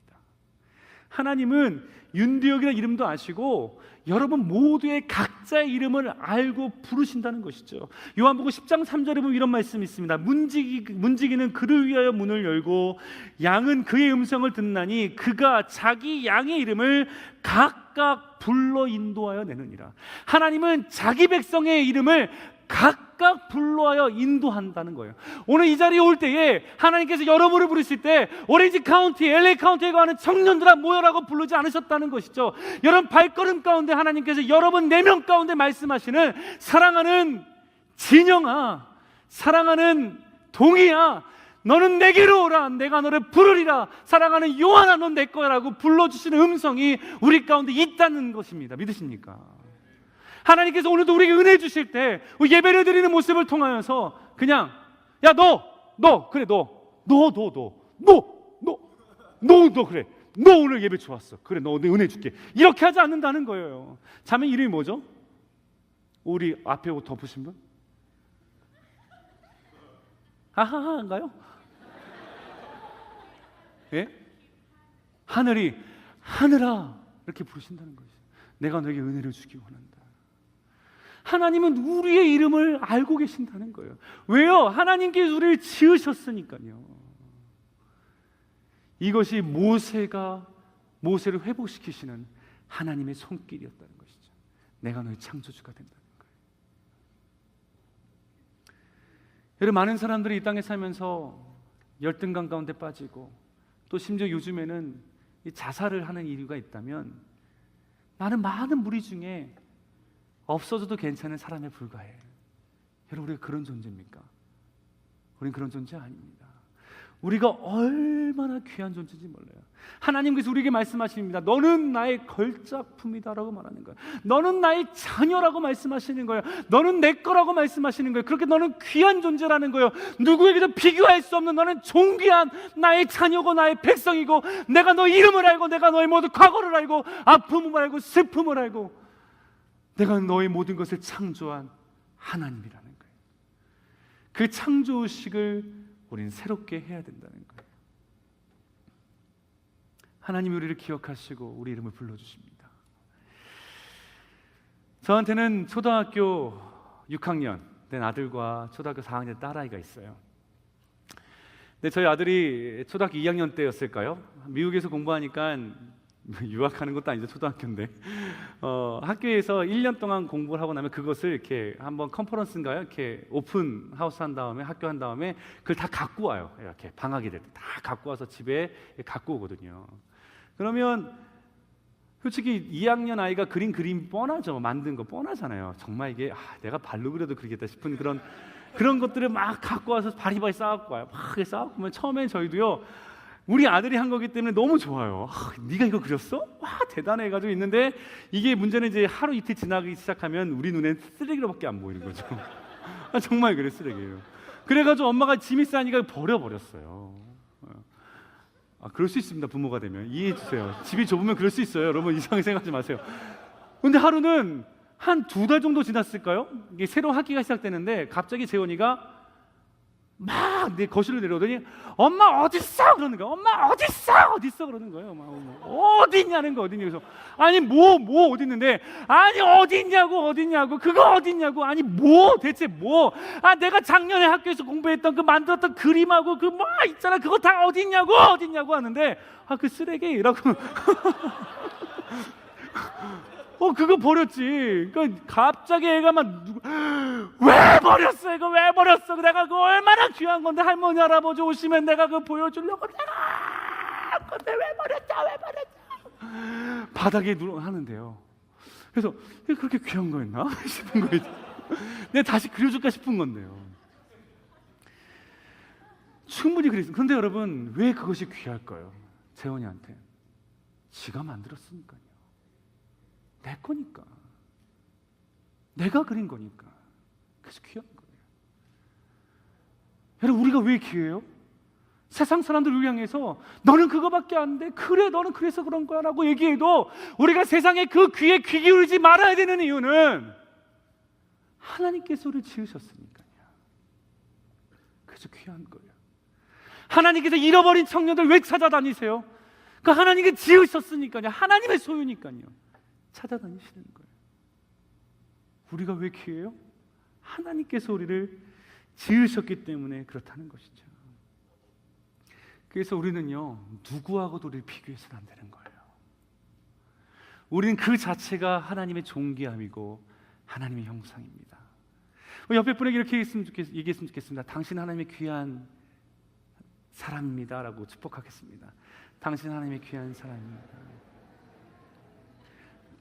하나님은 윤두혁이라는 이름도 아시고 여러분 모두의 각자의 이름을 알고 부르신다는 것이죠. 요한복음 10장 3절에 보면 이런 말씀이 있습니다. 문지기는 그를 위하여 문을 열고 양은 그의 음성을 듣나니 그가 자기 양의 이름을 각각 불러 인도하여 내느니라. 하나님은 자기 백성의 이름을 각각 불러하여 인도한다는 거예요. 오늘 이 자리에 올 때에 하나님께서 여러분을 부르실 때 오렌지 카운티, LA 카운티에 가는 청년들아 모여라고 부르지 않으셨다는 것이죠. 여러분 발걸음 가운데 하나님께서 여러분 4명 가운데 말씀하시는 사랑하는 진영아, 사랑하는 동이야, 너는 내게로 오라, 내가 너를 부르리라, 사랑하는 요한아 넌 내 거야 라고 불러주시는 음성이 우리 가운데 있다는 것입니다. 믿으십니까? 하나님께서 오늘도 우리에게 은혜 주실 때 예배를 드리는 모습을 통하여서 그냥 야 너 그래 너 그래 너 오늘 예배 좋았어 그래 너 은혜 줄게 이렇게 하지 않는다는 거예요. 자매 이름이 뭐죠? 우리 앞에 옷 덮으신 분? 하하하인가요? 예? 하늘아 이렇게 부르신다는 거죠. 내가 너에게 은혜를 주기 원한다. 하나님은 우리의 이름을 알고 계신다는 거예요. 왜요? 하나님께서 우리를 지으셨으니까요. 이것이 모세를 회복시키시는 하나님의 손길이었다는 것이죠. 내가 너의 창조주가 된다는 거예요. 여러분, 많은 사람들이 이 땅에 살면서 열등감 가운데 빠지고 또 심지어 요즘에는 이 자살을 하는 이유가 있다면 많은 무리 중에 없어져도 괜찮은 사람에 불과해. 여러분, 우리가 그런 존재입니까? 우리는 그런 존재 아닙니다. 우리가 얼마나 귀한 존재인지 몰라요. 하나님께서 우리에게 말씀하십니다. 너는 나의 걸작품이다라고 말하는 거예요. 너는 나의 자녀라고 말씀하시는 거예요. 너는 내 거라고 말씀하시는 거예요. 그렇게 너는 귀한 존재라는 거예요. 누구에게도 비교할 수 없는 너는 존귀한 나의 자녀고 나의 백성이고, 내가 너 이름을 알고, 내가 너의 모든 과거를 알고, 아픔을 알고, 슬픔을 알고, 내가 너의 모든 것을 창조한 하나님이라는 거예요. 그 창조의식을 우리는 새롭게 해야 된다는 거예요. 하나님이 우리를 기억하시고 우리 이름을 불러주십니다. 저한테는 초등학교 6학년 된 아들과 초등학교 4학년 딸아이가 있어요. 근데 저희 아들이 초등학교 2학년 때였을까요? 미국에서 공부하니까, 유학하는 것도 아니죠, 초등학교인데, 학교에서 1년 동안 공부를 하고 나면 그것을 이렇게 한번 컨퍼런스인가요? 이렇게 오픈 하우스 한 다음에, 학교 한 다음에 그걸 다 갖고 와요. 이렇게 방학이 될 때 다 갖고 와서 집에 갖고 오거든요. 그러면 솔직히 2학년 아이가 그린 그림 뻔하죠. 만든 거 뻔하잖아요. 정말 이게 내가 발로 그려도 그리겠다 싶은 그런 것들을 막 갖고 와서 바리바리 쌓아갖고 와요. 막 쌓아갖고 오면 처음엔 저희도요, 우리 아들이 한 거기 때문에 너무 좋아요. 네가 이거 그렸어? 와, 대단해 해가지고 있는데, 이게 문제는 이제 하루 이틀 지나기 시작하면 우리 눈엔 쓰레기로밖에 안 보이는 거죠. 정말 그래, 쓰레기예요. 그래가지고 엄마가 짐이 싸니까 버려버렸어요. 그럴 수 있습니다. 부모가 되면 이해해 주세요. 집이 좁으면 그럴 수 있어요. 여러분, 이상하게 생각하지 마세요. 근데 하루는 한 2달 정도 지났을까요? 이게 새로운 학기가 시작되는데 갑자기 재원이가 막 내 거실로 내려오더니 엄마 어딨어? 그러는 거야. 엄마 어딨어? 그러는 거예요. 어디 있냐는 거, 어디 있냐. 그래서 아니 뭐 어디 있는데, 아니 어디 있냐고 그거 어디 있냐고, 아니 대체 내가 작년에 학교에서 공부했던 그 만들었던 그림하고 그 있잖아, 그거 다 어디 있냐고 하는데, 그 쓰레기라고. 그거 버렸지. 그러니까 갑자기 애가 왜 버렸어? 이거 왜 버렸어? 내가 그거 얼마나 귀한 건데, 할머니 할아버지 오시면 내가 그거 보여주려고 근데 왜 버렸죠? 바닥에 하는데요. 그래서 그렇게 귀한 거였나 싶은 거예요. 내가 다시 그려줄까 싶은 건데요. 충분히 그랬어요. 그런데 여러분, 왜 그것이 귀할까요? 재원이한테 지가 만들었으니까요. 내 거니까, 내가 그린 거니까. 그래서 귀한 거예요. 여러분, 우리가 왜 귀해요? 세상 사람들을 향해서 너는 그거밖에 안 돼, 그래 너는 그래서 그런 거야 라고 얘기해도 우리가 세상에 그 귀에 귀 기울이지 말아야 되는 이유는 하나님께서 우리를 지으셨으니까요. 그래서 귀한 거예요. 하나님께서 잃어버린 청년들 왜 찾아다니세요? 그 하나님께 지으셨으니까요. 하나님의 소유니까요. 찾아다니시는 거예요. 우리가 왜 귀해요? 하나님께서 우리를 지으셨기 때문에 그렇다는 것이죠. 그래서 우리는요, 누구하고도 우리를 비교해서는 안 되는 거예요. 우리는 그 자체가 하나님의 존귀함이고 하나님의 형상입니다. 옆에 분에게 이렇게 얘기했으면 좋겠습니다. 당신 하나님의 귀한 사람입니다 라고 축복하겠습니다. 당신 하나님의 귀한 사람입니다.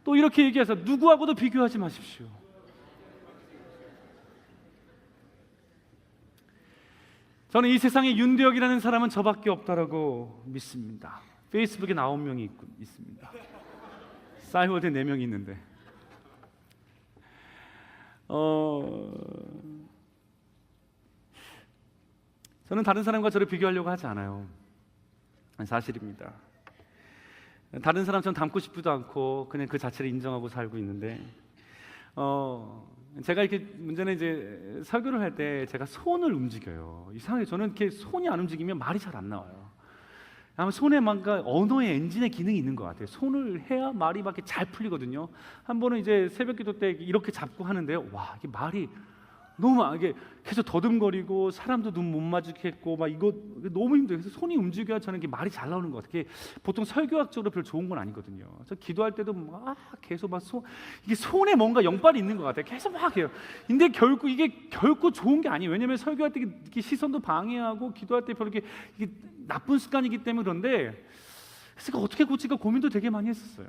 또 이렇게 얘기해서 누구하고도 비교하지 마십시오. 저는 이 세상에 윤대혁이라는 사람은 저밖에 없다라고 믿습니다. 페이스북에 9명이 있습니다. 싸이월드에 4명이 있는데, 저는 다른 사람과 저를 비교하려고 하지 않아요. 사실입니다. 다른 사람처럼 닮고 싶지도 않고 그냥 그 자체를 인정하고 살고 있는데, 제가 이렇게 문제는 이제 설교를 할 때 제가 손을 움직여요. 이상하게 저는 이렇게 손이 안 움직이면 말이 잘 안 나와요. 아마 손에 뭔가 언어의 엔진의 기능이 있는 것 같아요. 손을 해야 말이 막 이렇게 잘 풀리거든요. 한 번은 이제 새벽기도 때 이렇게 잡고 하는데요. 와, 이게 말이 너무 이게 계속 더듬거리고 사람도 눈 못 마주치겠고 막 이거 너무 힘들어요. 그래서 손이 움직여야 저는 이게 말이 잘 나오는 것 같아요. 보통 설교학적으로 별로 좋은 건 아니거든요. 저 기도할 때도 막 계속 막 이게 손에 뭔가 영빨이 있는 것 같아요. 계속 막 해요. 근데 결코 좋은 게 아니에요. 왜냐하면 설교할 때 이렇게 시선도 방해하고 기도할 때 별로 이게 나쁜 습관이기 때문에 그런데 그래서 어떻게 고칠까 고민도 되게 많이 했었어요.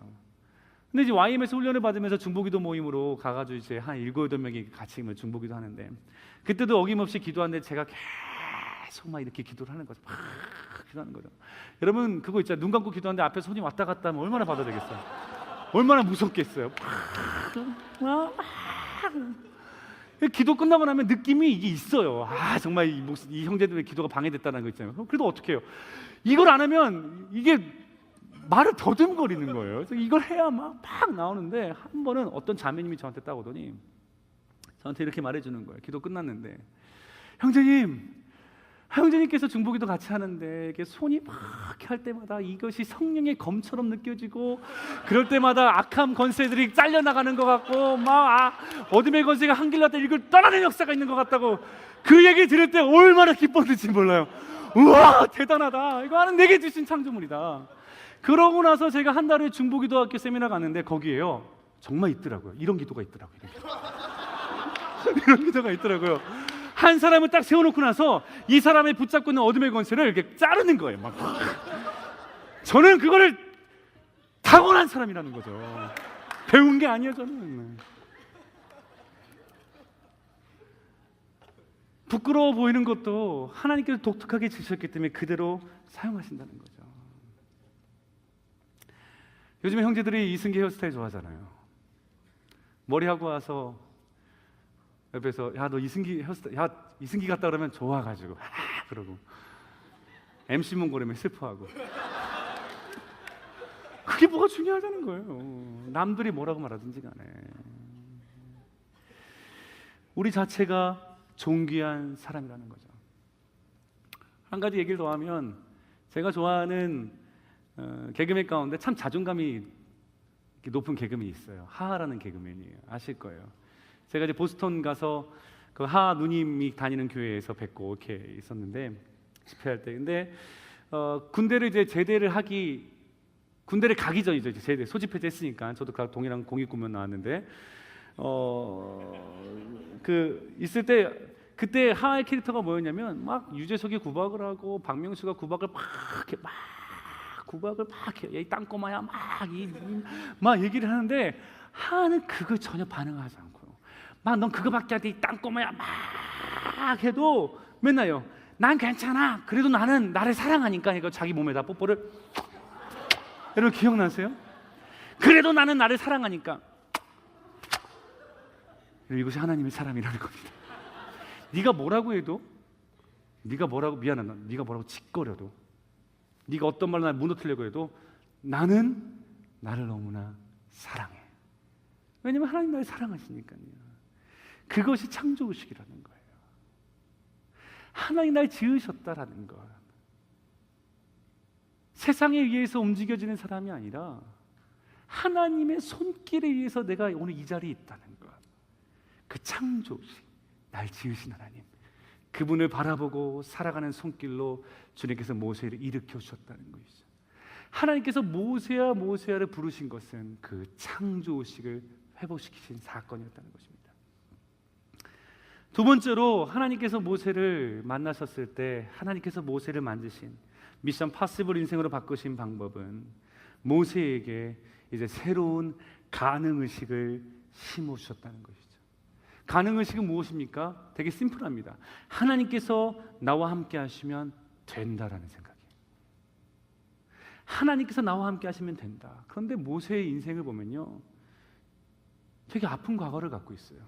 근데 이제 YM에서 훈련을 받으면서 중보기도 모임으로 가가지고 이제 한 7, 8명이 같이 중보기도 하는데 그때도 어김없이 기도하는데 제가 계속 막 이렇게 기도를 하는 거죠. 막 기도하는 거죠. 여러분 그거 있잖아요. 눈 감고 기도하는데 앞에 손이 왔다 갔다 하면 얼마나 받아들겠어요. 얼마나 무섭겠어요. 기도 끝나고 나면 느낌이 이게 있어요. 정말 이 형제들의 기도가 방해됐다는 거 있잖아요. 그래도 어떻게 해요? 이걸 안 하면 이게 말을 더듬거리는 거예요. 그래서 이걸 해야 막 나오는데 한 번은 어떤 자매님이 저한테 딱 오더니 저한테 이렇게 말해주는 거예요. 기도 끝났는데 형제님께서 중보기도 같이 하는데 이게 손이 막 할 때마다 이것이 성령의 검처럼 느껴지고 그럴 때마다 악함 권세들이 잘려나가는 것 같고 막 어둠의 권세가 한 길 났다 이걸 떠나는 역사가 있는 것 같다고 그 얘기 들을 때 얼마나 기뻤는지 몰라요. 우와 대단하다. 이거 하는 내게 주신 창조물이다. 그러고 나서 제가 한 달에 중보기도학교 세미나 갔는데 거기에요 정말 있더라고요. 이런 기도가 있더라고요. 이런 기도가 있더라고요. 한 사람을 딱 세워놓고 나서 이 사람의 붙잡고 있는 어둠의 권세를 이렇게 자르는 거예요. 막. 저는 그거를 타고난 사람이라는 거죠. 배운 게 아니에요. 저는 부끄러워 보이는 것도 하나님께서 독특하게 지으셨기 때문에 그대로 사용하신다는 거죠. 요즘에 형제들이 이승기 헤어스타일 좋아하잖아요. 머리하고 와서 옆에서 야 너 이승기 헤어스타일 이승기 같다 그러면 좋아가지고 그러고 MC 몽골이면 슬퍼하고 그게 뭐가 중요하다는 거예요. 남들이 뭐라고 말하든지 간에 우리 자체가 존귀한 사람이라는 거죠. 한 가지 얘기를 더 하면 제가 좋아하는 개그맨 가운데 참 자존감이 높은 개그맨이 있어요. 하하라는 개그맨이에요. 아실 거예요. 제가 이제 보스턴 가서 그 하하 누님이 다니는 교회에서 뵙고 이렇게 있었는데 집회할 때 근데 군대를 이제 군대를 가기 전이죠. 이제 제대 소집해제 했으니까 저도 동일한 공익군면 나왔는데 그 있을 때 그때 하하의 캐릭터가 뭐였냐면 막 유재석이 구박을 하고 박명수가 구박을 이 땅꼬마야 막 얘기를 하는데 하하는 그걸 전혀 반응하지 않고요. 막 넌 그거밖에 안 돼 이 땅꼬마야 막 해도 맨날요. 난 괜찮아. 그래도 나는 나를 사랑하니까 이거 자기 몸에다 뽀뽀를 여러분 기억나세요? 그래도 나는 나를 사랑하니까. 이것이 하나님의 사람이라는 겁니다. 네가 뭐라고 해도 네가 뭐라고 짓거려도 네가 어떤 말로 날 무너뜨리려고 해도 나는 나를 너무나 사랑해. 왜냐면 하나님 나를 사랑하시니까요. 그것이 창조의식이라는 거예요. 하나님 날 지으셨다라는 것. 세상에 의해서 움직여지는 사람이 아니라 하나님의 손길에 의해서 내가 오늘 이 자리에 있다는 것. 그 창조의식, 날 지으신 하나님, 그분을 바라보고 살아가는 손길로 주님께서 모세를 일으켜 주셨다는 것이죠. 하나님께서 모세야를 부르신 것은 그 창조의식을 회복시키신 사건이었다는 것입니다. 두 번째로 하나님께서 모세를 만나셨을 때 하나님께서 모세를 만드신 미션 파시블 인생으로 바꾸신 방법은 모세에게 이제 새로운 가능의식을 심어주셨다는 것이죠. 가능의식은 무엇입니까? 되게 심플합니다. 하나님께서 나와 함께 하시면 된다라는 생각이에요. 하나님께서 나와 함께 하시면 된다. 그런데 모세의 인생을 보면요, 되게 아픈 과거를 갖고 있어요.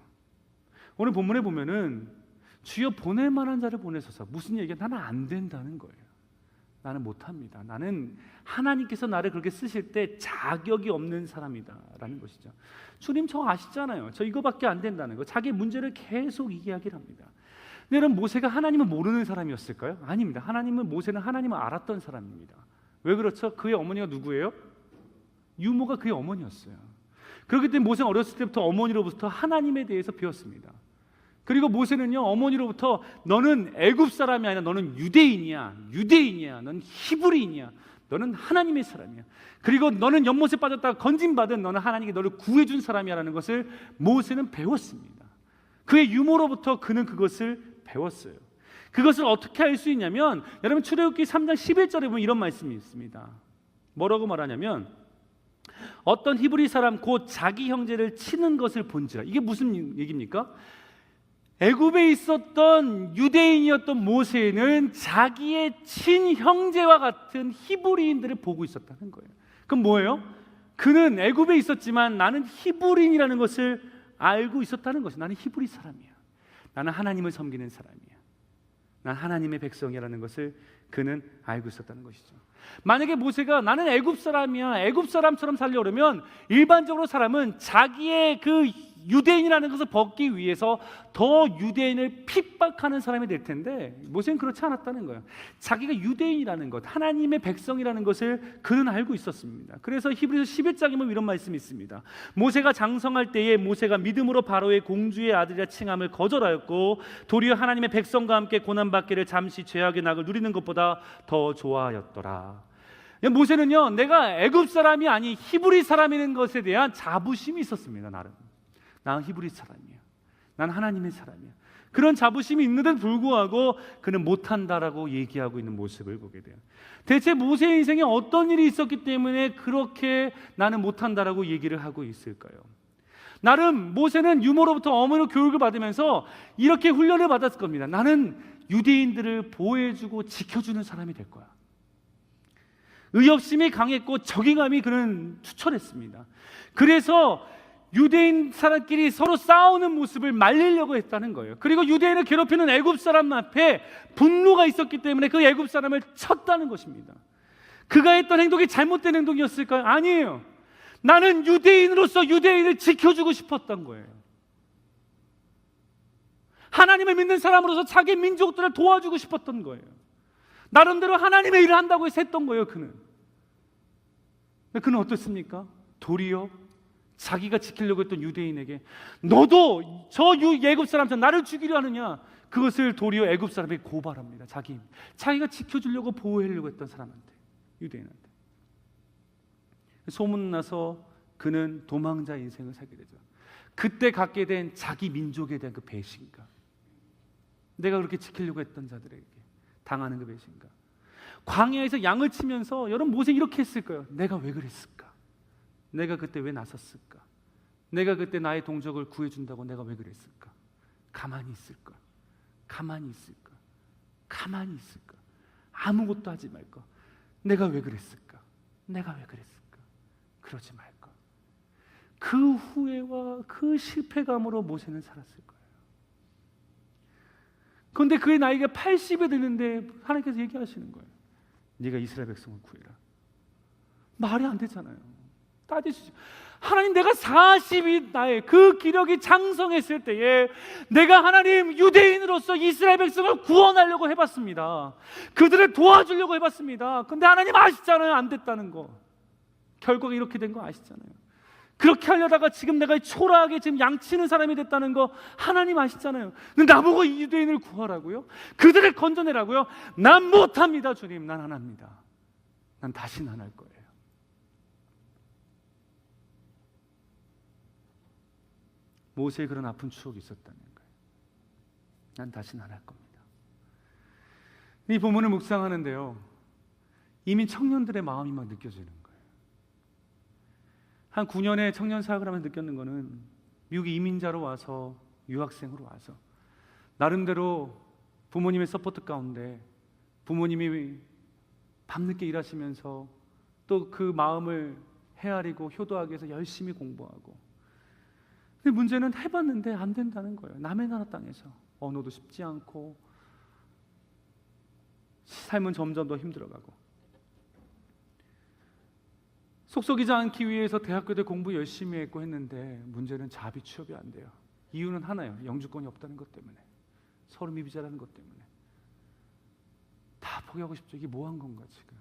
오늘 본문에 보면은 주여 보낼 만한 자를 보내소서. 무슨 얘기야? 나는 안 된다는 거예요. 나는 못합니다. 나는 하나님께서 나를 그렇게 쓰실 때 자격이 없는 사람이다라는 것이죠. 주님 저 아시잖아요. 저 이거밖에 안 된다는 거. 자기 문제를 계속 이야기를 합니다. 근데 여러분 모세가 하나님을 모르는 사람이었을까요? 아닙니다. 모세는 하나님을 알았던 사람입니다. 왜 그렇죠? 그의 어머니가 누구예요? 유모가 그의 어머니였어요. 그렇기 때문에 모세는 어렸을 때부터 어머니로부터 하나님에 대해서 배웠습니다. 그리고 모세는요, 어머니로부터 너는 애굽 사람이 아니라 너는 유대인이야, 넌 히브리인이야, 너는 하나님의 사람이야, 그리고 너는 연못에 빠졌다가 건짐받은 너는 하나님께 너를 구해준 사람이라는 것을 모세는 배웠습니다. 그의 유모로부터 그는 그것을 배웠어요. 그것을 어떻게 알 수 있냐면, 여러분 출애굽기 3장 11절에 보면 이런 말씀이 있습니다. 뭐라고 말하냐면, 어떤 히브리 사람 곧 자기 형제를 치는 것을 본지라. 이게 무슨 얘기입니까? 애굽에 있었던 유대인이었던 모세는 자기의 친형제와 같은 히브리인들을 보고 있었다는 거예요. 그럼 뭐예요? 그는 애굽에 있었지만 나는 히브리인이라는 것을 알고 있었다는 것이에요. 나는 히브리 사람이야. 나는 하나님을 섬기는 사람이야. 난 하나님의 백성이라는 것을 그는 알고 있었다는 것이죠. 만약에 모세가 나는 애굽 사람이야, 애굽 사람처럼 살려면 일반적으로 사람은 자기의 그 유대인이라는 것을 벗기 위해서 더 유대인을 핍박하는 사람이 될 텐데, 모세는 그렇지 않았다는 거예요. 자기가 유대인이라는 것, 하나님의 백성이라는 것을 그는 알고 있었습니다. 그래서 히브리서 11장에 보면 이런 말씀이 있습니다. 모세가 장성할 때에 모세가 믿음으로 바로의 공주의 아들이라 칭함을 거절하였고 도리어 하나님의 백성과 함께 고난받기를 잠시 죄악의 낙을 누리는 것보다 더 좋아하였더라. 모세는요, 내가 애굽 사람이 아닌 히브리 사람이라는 것에 대한 자부심이 있었습니다. 나름 난 히브리 사람이야, 난 하나님의 사람이야, 그런 자부심이 있는데도 불구하고 그는 못한다라고 얘기하고 있는 모습을 보게 돼요. 대체 모세의 인생에 어떤 일이 있었기 때문에 그렇게 나는 못한다라고 얘기를 하고 있을까요? 나름 모세는 유모로부터 어머니로 교육을 받으면서 이렇게 훈련을 받았을 겁니다. 나는 유대인들을 보호해주고 지켜주는 사람이 될 거야. 의협심이 강했고 적응감이 그는 투철했습니다. 그래서 유대인 사람끼리 서로 싸우는 모습을 말리려고 했다는 거예요. 그리고 유대인을 괴롭히는 애굽 사람 앞에 분노가 있었기 때문에 그 애굽 사람을 쳤다는 것입니다. 그가 했던 행동이 잘못된 행동이었을까요? 아니에요. 나는 유대인으로서 유대인을 지켜주고 싶었던 거예요. 하나님을 믿는 사람으로서 자기 민족들을 도와주고 싶었던 거예요. 나름대로 하나님의 일을 한다고 해서 했던 거예요. 그는 어떻습니까? 도리어 자기가 지키려고 했던 유대인에게 너도 저 애굽 사람처럼 나를 죽이려 하느냐, 그것을 도리어 애굽 사람에게 고발합니다. 자기가 지켜주려고 보호하려고 했던 사람한테, 유대인한테. 소문나서 그는 도망자 인생을 살게 되죠. 그때 갖게 된 자기 민족에 대한 그 배신감, 내가 그렇게 지키려고 했던 자들에게 당하는 그 배신감. 광야에서 양을 치면서 여러분 모세 이렇게 했을 거예요. 내가 왜 그랬을까? 내가 그때 왜 나섰을까? 내가 그때 나의 동족을 구해준다고 내가 왜 그랬을까? 가만히 있을까? 가만히 있을까? 가만히 있을까? 아무것도 하지 말까? 내가 왜 그랬을까? 내가 왜 그랬을까? 그러지 말까? 그 후회와 그 실패감으로 모세는 살았을 거예요. 그런데 그의 나이가 80이 되는데 하나님께서 얘기하시는 거예요. 네가 이스라엘 백성을 구해라. 말이 안 되잖아요. 따지시죠. 하나님, 내가 40이 나의 그 기력이 장성했을 때에 내가 하나님 유대인으로서 이스라엘 백성을 구원하려고 해봤습니다. 그들을 도와주려고 해봤습니다. 근데 하나님 아시잖아요. 안 됐다는 거. 결과가 이렇게 된 거 아시잖아요. 그렇게 하려다가 지금 내가 초라하게 지금 양치는 사람이 됐다는 거 하나님 아시잖아요. 근데 나보고 이 유대인을 구하라고요? 그들을 건져내라고요? 난 못합니다. 주님, 난 안 합니다. 난 다시는 안 할 거예요. 모세의 그런 아픈 추억이 있었다는 거예요. 난 다시는 안 할 겁니다. 이 본문을 묵상하는데요, 이미 청년들의 마음이 막 느껴지는 거예요. 한 9년의 청년 사역을 하면서 느꼈는 거는, 미국 이민자로 와서, 유학생으로 와서 나름대로 부모님의 서포트 가운데 부모님이 밤늦게 일하시면서 또 그 마음을 헤아리고 효도하기 위해서 열심히 공부하고, 근데 문제는 해봤는데 안 된다는 거예요. 남의 나라 땅에서 언어도 쉽지 않고 삶은 점점 더 힘들어가고, 속썩이지 않기 위해서 대학교 때 공부 열심히 했고 했는데 문제는 자비 취업이 안 돼요. 이유는 하나예요. 영주권이 없다는 것 때문에, 서로 미비자라는 것 때문에. 다 포기하고 싶죠. 이게 뭐 한 건가 지금.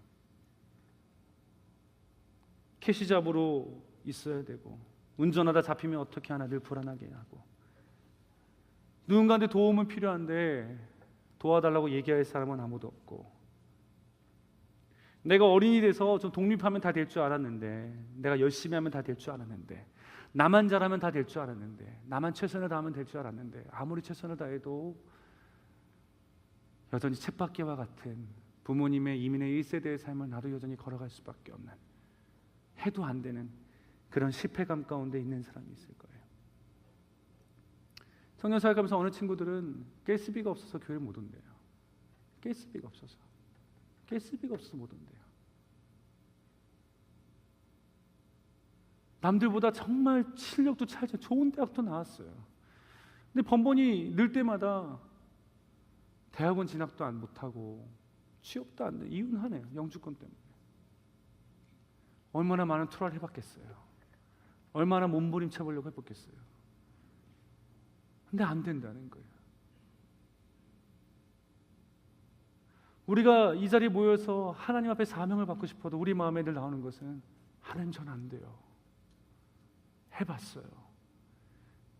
캐시 잡으로 있어야 되고, 운전하다 잡히면 어떻게 하나 늘 불안하게 하고, 누군가한테 도움은 필요한데 도와달라고 얘기할 사람은 아무도 없고, 내가 어린이 돼서 좀 독립하면 다 될 줄 알았는데, 내가 열심히 하면 다 될 줄 알았는데, 나만 잘하면 다 될 줄 알았는데, 나만 최선을 다하면 될 줄 알았는데, 아무리 최선을 다해도 여전히 쳇바퀴와 같은 부모님의 이민의 1세대의 삶을 나도 여전히 걸어갈 수밖에 없는, 해도 안 되는 그런 실패감 가운데 있는 사람이 있을 거예요. 청년 사역하면서 어느 친구들은 가스비가 없어서 교회를 못 온대요. 가스비가 없어서 못 온대요. 남들보다 정말 실력도 찰져 좋은 대학도 나왔어요. 근데 번번이 늘 때마다 대학원 진학도 안 못하고 취업도 안 돼. 이유는 하나예요. 영주권 때문에. 얼마나 많은 투라를 해봤겠어요. 얼마나 몸부림쳐 보려고 해봤겠어요. 근데 안 된다는 거예요. 우리가 이 자리에 모여서 하나님 앞에 사명을 받고 싶어도 우리 마음에 늘 나오는 것은, 하나님 전 안 돼요. 해봤어요.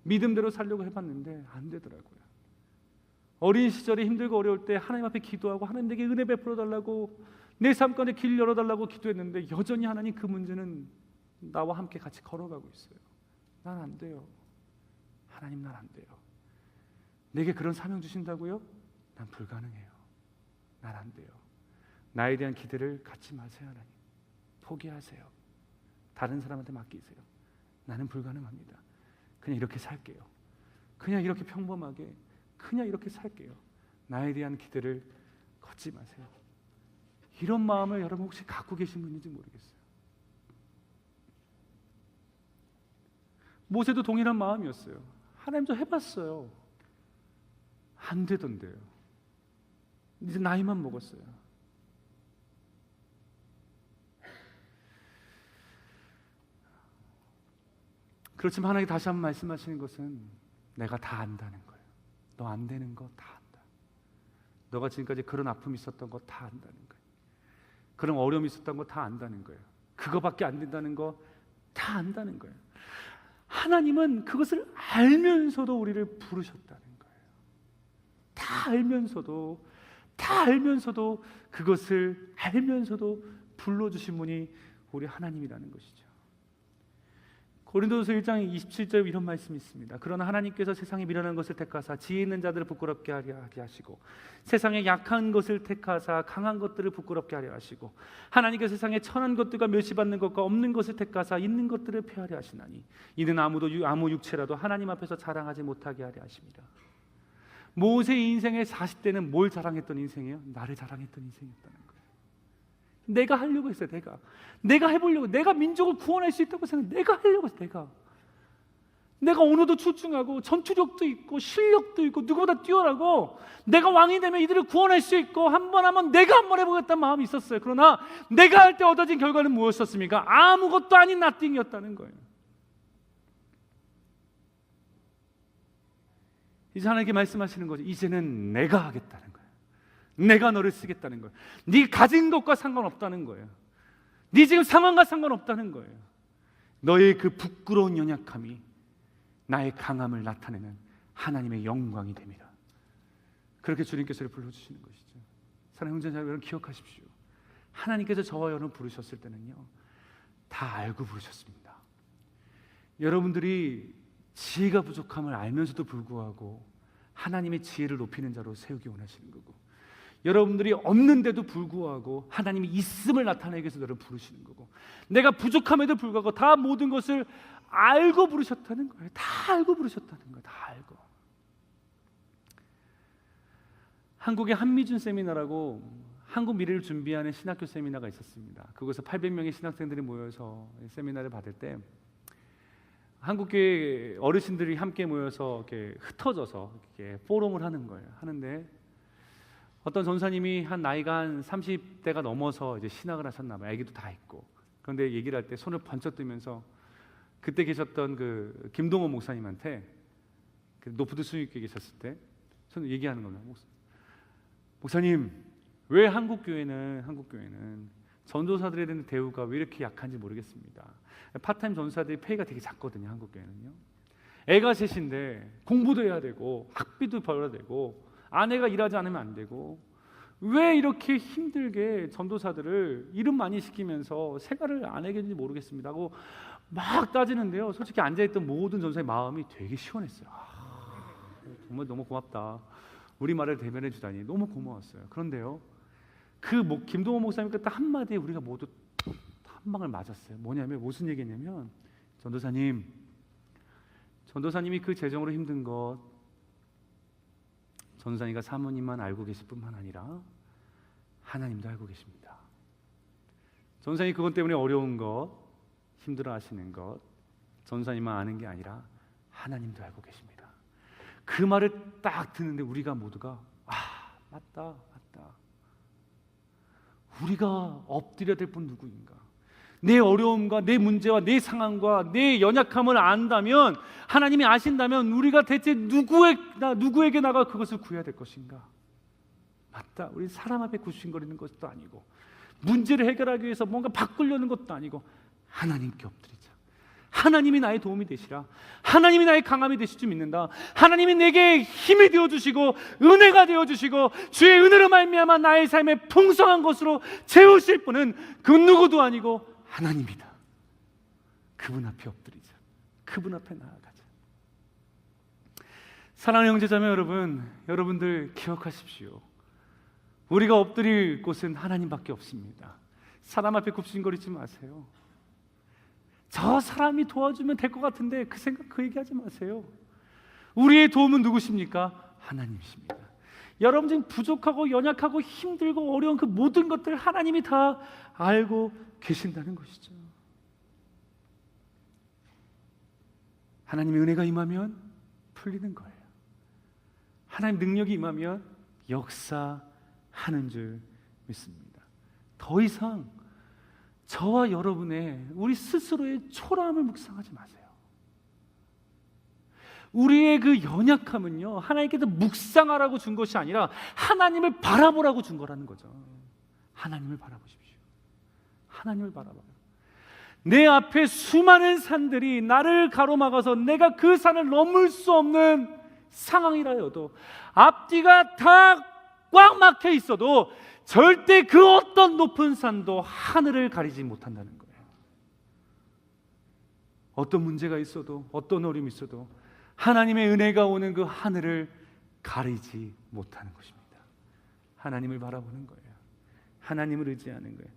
믿음대로 살려고 해봤는데 안 되더라고요. 어린 시절에 힘들고 어려울 때 하나님 앞에 기도하고 하나님 내게 은혜 베풀어 달라고, 내 삶 가운데 길 열어달라고 기도했는데 여전히 하나님 그 문제는 나와 함께 같이 걸어가고 있어요. 난 안 돼요. 하나님 난 안 돼요. 내게 그런 사명 주신다고요? 난 불가능해요. 난 안 돼요. 나에 대한 기대를 갖지 마세요. 하나님 포기하세요. 다른 사람한테 맡기세요. 나는 불가능합니다. 그냥 이렇게 살게요. 그냥 이렇게 평범하게 그냥 이렇게 살게요. 나에 대한 기대를 걷지 마세요. 이런 마음을 여러분 혹시 갖고 계신 분인지 모르겠어요. 모세도 동일한 마음이었어요. 하나님 저 해봤어요. 안 되던데요. 이제 나이만 먹었어요. 그렇지만 하나님이 다시 한번 말씀하시는 것은, 내가 다 안다는 거예요. 너 안 되는 거 다 안다. 너가 지금까지 그런 아픔이 있었던 거 다 안다는 거예요. 그런 어려움이 있었던 거 다 안다는 거예요. 그거밖에 안 된다는 거 다 안다는 거예요. 하나님은 그것을 알면서도 우리를 부르셨다는 거예요. 다 알면서도 그것을 알면서도 불러주신 분이 우리 하나님이라는 것이죠. 고린도서 1장 27절에 이런 말씀이 있습니다. 그러나 하나님께서 세상에 미련한 것을 택하사 지혜 있는 자들을 부끄럽게 하게 하시고, 세상에 약한 것을 택하사 강한 것들을 부끄럽게 하려 하시고, 하나님께서 세상에 천한 것들과 멸시받는 것과 없는 것을 택하사 있는 것들을 폐하려 하시나니, 이는 아무 육체라도 하나님 앞에서 자랑하지 못하게 하려 하십니다. 모세의 인생의 40대는 뭘 자랑했던 인생이에요? 나를 자랑했던 인생이었다는 거예요. 내가 하려고 했어요. 내가 해보려고, 내가 민족을 구원할 수 있다고 생각, 내가 하려고 했어요. 내가 언어도 출중하고 전투력도 있고 실력도 있고 누구보다 뛰어나고, 내가 왕이 되면 이들을 구원할 수 있고 한 번 하면 내가 한번 해보겠다는 마음이 있었어요. 그러나 내가 할 때 얻어진 결과는 무엇이었습니까? 아무것도 아닌 나띵이었다는 거예요. 이제 하나님께 말씀하시는 거죠. 이제는 내가 하겠다는 거예요. 내가 너를 쓰겠다는 거예요. 네 가진 것과 상관없다는 거예요. 네 지금 상황과 상관없다는 거예요. 너의 그 부끄러운 연약함이 나의 강함을 나타내는 하나님의 영광이 됩니다. 그렇게 주님께서 불러주시는 것이죠. 사랑하는 형제자 여러분, 기억하십시오. 하나님께서 저와 여러분 부르셨을 때는요, 다 알고 부르셨습니다. 여러분들이 지혜가 부족함을 알면서도 불구하고 하나님의 지혜를 높이는 자로 세우기 원하시는 거고, 여러분들이 없는데도 불구하고 하나님이 있음을 나타내기 위해서 너를 부르시는 거고, 내가 부족함에도 불구하고 다 모든 것을 알고 부르셨다는 거예요. 다 알고 부르셨다는 거예요. 다 알고. 한국의 한미준 세미나라고 한국 미래를 준비하는 신학교 세미나가 있었습니다. 그곳에 800명의 신학생들이 모여서 세미나를 받을 때, 한국교회 어르신들이 함께 모여서 이렇게 흩어져서 이렇게 포럼을 하는 거예요. 하는데 어떤 전사님이 나이가 한 30대가 넘어서 이제 신학을 하셨나 봐요. 아기도 다 있고. 그런데 얘기를 할 때 손을 번쩍 들면서 그때 계셨던 그 김동원 목사님한테, 그 노푸드 수익교회 계셨을 때 저는 얘기하는 겁니다. 목사님, 왜 한국 교회는 전도사들에 대한 대우가 왜 이렇게 약한지 모르겠습니다. 파트타임 전도사들이 페이가 되게 작거든요. 한국 교회는요. 애가 셋인데 공부도 해야 되고 학비도 벌어야 되고 아내가 일하지 않으면 안 되고 왜 이렇게 힘들게 전도사들을 일은 많이 시키면서 생활을 안 하겠는지 모르겠습니다 하고 막 따지는데요, 솔직히 앉아있던 모든 전도사의 마음이 되게 시원했어요. 정말 너무 고맙다, 우리 말을 대변해 주다니 너무 고마웠어요. 그런데요, 김동호 목사님 딱 한마디에 우리가 모두 한 방을 맞았어요. 뭐냐면, 무슨 얘기냐면, 전도사님이 그 재정으로 힘든 것 전도사님과 사모님만 알고 계실 뿐만 아니라 하나님도 알고 계십니다. 전도사님 그것 때문에 어려운 것, 힘들어 하시는 것 전도사님만 아는 게 아니라 하나님도 알고 계십니다. 그 말을 딱 듣는데 우리가 모두가 맞다. 우리가 엎드려야 될 분 누구인가? 내 어려움과 내 문제와 내 상황과 내 연약함을 안다면, 하나님이 아신다면 우리가 대체 누구에게 나가 그것을 구해야 될 것인가? 맞다, 우리 사람 앞에 굽신거리는 것도 아니고 문제를 해결하기 위해서 뭔가 바꾸려는 것도 아니고 하나님께 엎드리자. 하나님이 나의 도움이 되시라. 하나님이 나의 강함이 되실 줄 믿는다. 하나님이 내게 힘이 되어주시고 은혜가 되어주시고 주의 은혜로 말미암아 나의 삶에 풍성한 것으로 채우실 분은 그 누구도 아니고 하나님이다. 그분 앞에 엎드리자. 그분 앞에 나아가자. 사랑하는 형제자매 여러분, 여러분들 기억하십시오. 우리가 엎드릴 곳은 하나님밖에 없습니다. 사람 앞에 굽신거리지 마세요. 저 사람이 도와주면 될 것 같은데 그 생각, 그 얘기하지 마세요. 우리의 도움은 누구십니까? 하나님이십니다. 여러분 지금 부족하고 연약하고 힘들고 어려운 그 모든 것들 하나님이 다 알고 계신다는 것이죠. 하나님의 은혜가 임하면 풀리는 거예요. 하나님 능력이 임하면 역사하는 줄 믿습니다. 더 이상 저와 여러분의 우리 스스로의 초라함을 묵상하지 마세요. 우리의 그 연약함은요, 하나님께서 묵상하라고 준 것이 아니라 하나님을 바라보라고 준 거라는 거죠. 하나님을 바라보십시오. 하나님을 바라봐요. 내 앞에 수많은 산들이 나를 가로막아서 내가 그 산을 넘을 수 없는 상황이라 해도, 앞뒤가 다 꽉 막혀 있어도 절대 그 어떤 높은 산도 하늘을 가리지 못한다는 거예요. 어떤 문제가 있어도, 어떤 어려움이 있어도 하나님의 은혜가 오는 그 하늘을 가리지 못하는 것입니다. 하나님을 바라보는 거예요. 하나님을 의지하는 거예요.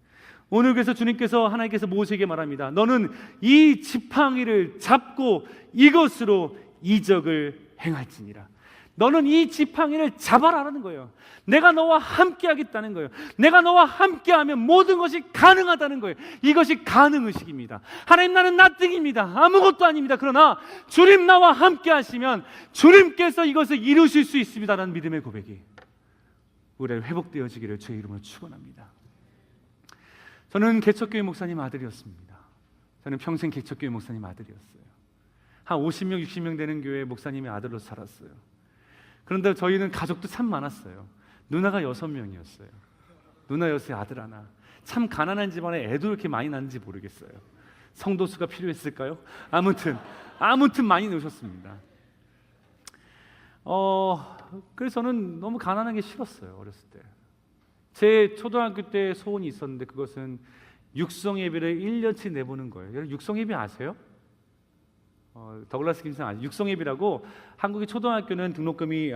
오늘 그래서 주님께서, 하나님께서 모세에게 말합니다. 너는 이 지팡이를 잡고 이것으로 이적을 행할지니라. 너는 이 지팡이를 잡아라라는 거예요. 내가 너와 함께 하겠다는 거예요. 내가 너와 함께 하면 모든 것이 가능하다는 거예요. 이것이 가능의식입니다. 하나님, 나는 나띵입니다. 아무것도 아닙니다. 그러나 주님 나와 함께 하시면 주님께서 이것을 이루실 수 있습니다라는 믿음의 고백이 우리의 회복되어지기를 주의 이름으로 축원합니다. 저는 개척교회 목사님 아들이었습니다. 저는 평생 개척교회 목사님 아들이었어요. 한 50명, 60명 되는 교회 목사님의 아들로 살았어요. 그런데 저희는 가족도 참 많았어요. 누나가 6명이었어요. 누나 6의 아들 하나. 참 가난한 집안에 애도 이렇게 많이 낳는지 모르겠어요. 성도수가 필요했을까요? 아무튼 많이 넣으셨습니다. 그래서 저는 너무 가난한 게 싫었어요. 어렸을 때. 제 초등학교 때 소원이 있었는데, 그것은 육성 예배를 1년치 내보는 거예요. 여러분 육성 예배 아세요? 더글라스 김선 아시죠? 육성예비라고, 한국의 초등학교는 등록금이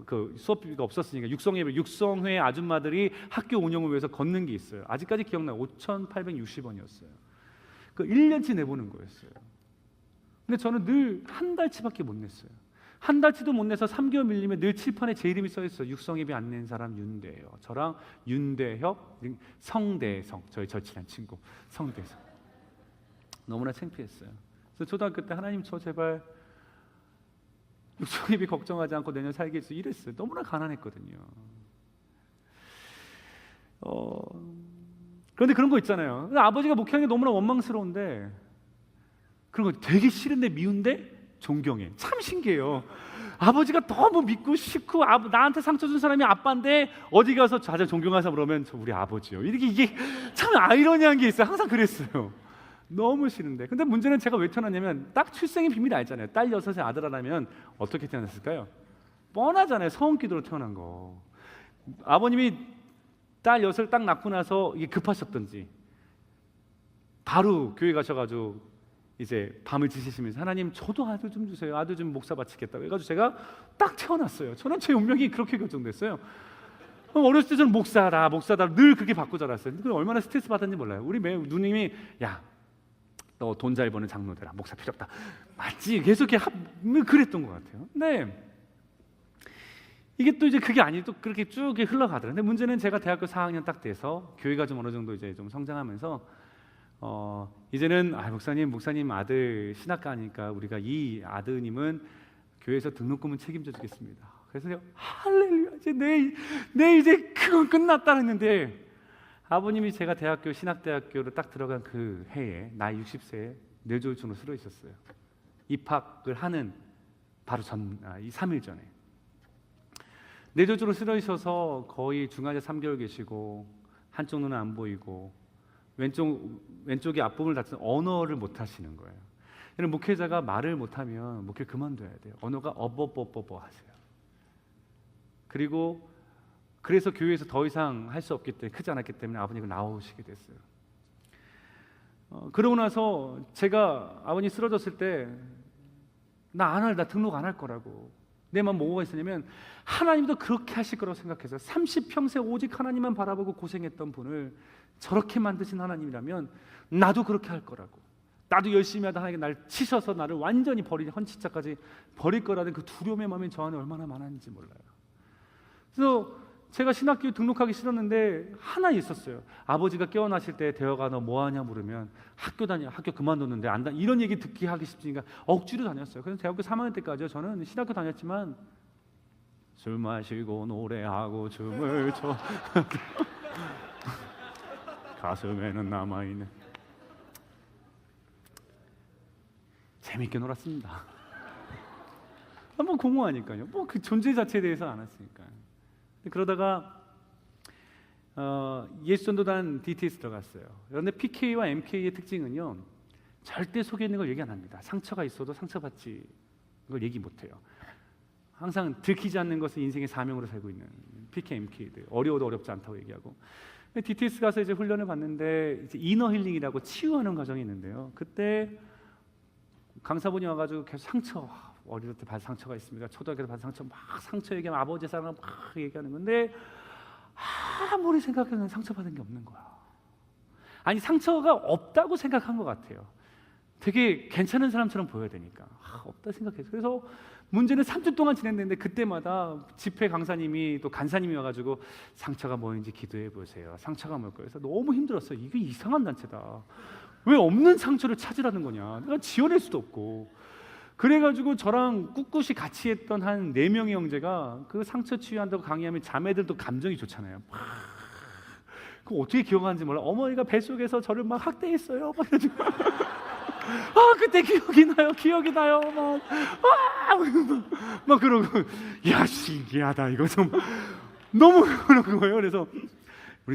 그 수업비가 없었으니까 육성회 아줌마들이 학교 운영을 위해서 걷는 게 있어요. 아직까지 기억나요. 5,860원이었어요. 그 1년치 내보는 거였어요. 근데 저는 늘 한 달치밖에 못 냈어요. 한 달치도 못 내서 3개월 밀리면 늘 칠판에 제 이름이 써 있어요. 육성예비 안 낸 사람 윤대예요. 저랑 윤대혁, 성대성, 저희 절친한 친구 성대성. 너무나 창피했어요. 그래서 초등학교 때, 하나님 저 제발 육성예비 걱정하지 않고 내년 살게 해주세요 이랬어요. 너무나 가난했거든요. 그런데 그런 거 있잖아요. 아버지가 목회하는 게 너무나 원망스러운데, 그런 거 되게 싫은데 미운데 존경해. 참 신기해요. 아버지가 너무 믿고 싶고 나한테 상처 준 사람이 아빠인데 어디 가서 자주 존경하자 그러면 저 우리 아버지요. 이게 참 아이러니한 게 있어요. 항상 그랬어요. 너무 싫은데. 근데 문제는 제가 왜 태어났냐면 딱 출생의 비밀이 알잖아요. 딸 여섯의 아들 하나면 어떻게 태어났을까요? 뻔하잖아요. 서원기도로 태어난 거. 아버님이 딸 여섯을 딱 낳고 나서 이게 급하셨던지 바로 교회 가셔가지고 이제 밤을 지새시면서 하나님 저도 아들 좀 주세요. 아들 좀 목사 바치겠다고 해가지고 제가 딱 태어났어요. 저는 제 운명이 그렇게 결정됐어요. 어렸을 때 저는 목사다 늘 그렇게 받고 자랐어요. 근데 얼마나 스트레스 받았는지 몰라요. 우리 매 누님이 야 너 돈 잘 버는 장로 되라. 목사 필요 없다. 맞지? 계속 이렇게 그랬던 것 같아요. 근데 이게 또 이제 그게 아니 또 그렇게 쭉 흘러가더라고요. 근데 문제는 제가 대학교 4학년 딱 돼서 교회가 좀 어느 정도 이제 좀 성장하면서 이제는 목사님 아들 신학가니까 우리가 이 아드님은 교회에서 등록금은 책임져 주겠습니다. 그래서 할렐루야 이제 내 이제 그건 끝났다 했는데 아버님이 제가 대학교 신학대학교로 딱 들어간 그 해에 나이 60세에 뇌졸중으로 쓰러지셨어요. 입학을 하는 바로 이 3일 전에 뇌졸중으로 쓰러지셔서 거의 중환자 3개월 계시고 한쪽 눈은 안 보이고 왼쪽이 앞부분을 다쳐서 언어를 못 하시는 거예요. 목회자가 말을 못하면 목회 그만둬야 돼요. 언어가 어버버버버 하세요. 그래서 교회에서 더 이상 할 수 없기 때문에 크지 않았기 때문에 아버님이 나오시게 됐어요. 그러고 나서 제가 아버님 쓰러졌을 때 나 등록 안 할 거라고 내 마음 뭐가 있었냐면 하나님도 그렇게 하실 거라고 생각해서 30평생 오직 하나님만 바라보고 고생했던 분을 저렇게 만드신 하나님이라면 나도 그렇게 할 거라고 나도 열심히 하다 하나님께 날 치셔서 나를 완전히 헌치자까지 버릴 거라는 그 두려움의 마음이 저 안에 얼마나 많았는지 몰라요. 그래서 제가 신학교 등록하기 싫었는데 하나 있었어요. 아버지가 깨어나실 때 대화가 너 뭐하냐 물으면 학교 그만뒀는데 안다 이런 얘기 듣기 하기 싶으니까 억지로 다녔어요. 그래서 대학교 3학년 때까지 저는 신학교 다녔지만 술 마시고 노래하고 춤을 춰 가슴에는 남아있는 재밌게 놀았습니다. 한번 공허하니까요. 뭐 그 존재 자체에 대해서 안 했으니까. 그러다가 예수전도단 DTS 들어갔어요. 그런데 PK와 MK의 특징은요, 절대 속에 있는 걸 얘기 안 합니다. 상처가 있어도 상처받지 걸 얘기 못해요. 항상 들키지 않는 것을 인생의 사명으로 살고 있는 PK, MK들 어려워도 어렵지 않다고 얘기하고. DTS 가서 이제 훈련을 받는데 이제 이너 힐링이라고 치유하는 과정이 있는데요. 그때 강사분이 와가지고 계속 어릴 때 받은 상처가 있습니다. 초등학교 때 받은 상처 막 상처 얘기하면 아버지 사랑 막 얘기하는 건데 아무리 생각해도 상처받은 게 없는 거야. 아니 상처가 없다고 생각한 것 같아요. 되게 괜찮은 사람처럼 보여야 되니까 없다 생각해서. 그래서 문제는 3주 동안 지냈는데 그때마다 집회 강사님이 또 간사님이 와가지고 상처가 뭐인지 기도해 보세요. 상처가 뭘까요? 그래서 너무 힘들었어요. 이게 이상한 단체다. 왜 없는 상처를 찾으라는 거냐? 내가 지어낼 수도 없고. 그래가지고 저랑 꿋꿋이 같이 했던 한 4명의 형제가 그 상처 치유한다고 강의하면 자매들도 감정이 좋잖아요. 그거 어떻게 기억하는지 몰라. 어머니가 뱃속에서 저를 막 학대했어요. 그때 기억이 나요. 막 그러고 야 신기하다 이거 좀 너무 그런 거예요. 그래서 우리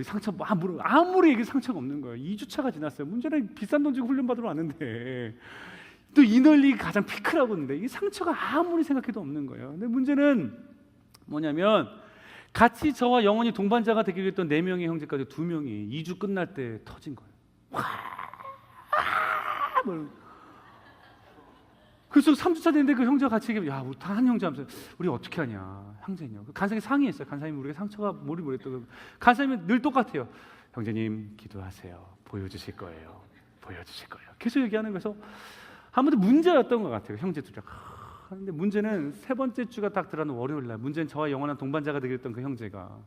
상처 아무리 얘기 상처가 없는 거예요. 2주차가 지났어요. 문제는 비싼 돈 주고 훈련 받으러 왔는데 또 이널리 가장 피크라고 했는데 이 상처가 아무리 생각해도 없는 거예요. 근데 문제는 뭐냐면 같이 저와 영원히 동반자가 되기로 했던 4명의 형제까지 2명이 2주 끝날 때 터진 거예요. 그래서 3주차 됐는데 그 형제가 같이 얘기해. 야, 우리 다 한 형제 하면서 우리 어떻게 하냐. 형제냐. 간사님이 상의했어요. 간사님이 우리가 상처가 뭐를 모르겠다고. 간사님이 늘 똑같아요. 형제님 기도하세요. 보여주실 거예요. 계속 얘기하는 거에서 아무튼 문제였던 것 같아요. 형제들이. 근데 문제는 3번째 주가 딱 들어가는 월요일 날 문제는 저와 영원한 동반자가 되겠던 그 형제가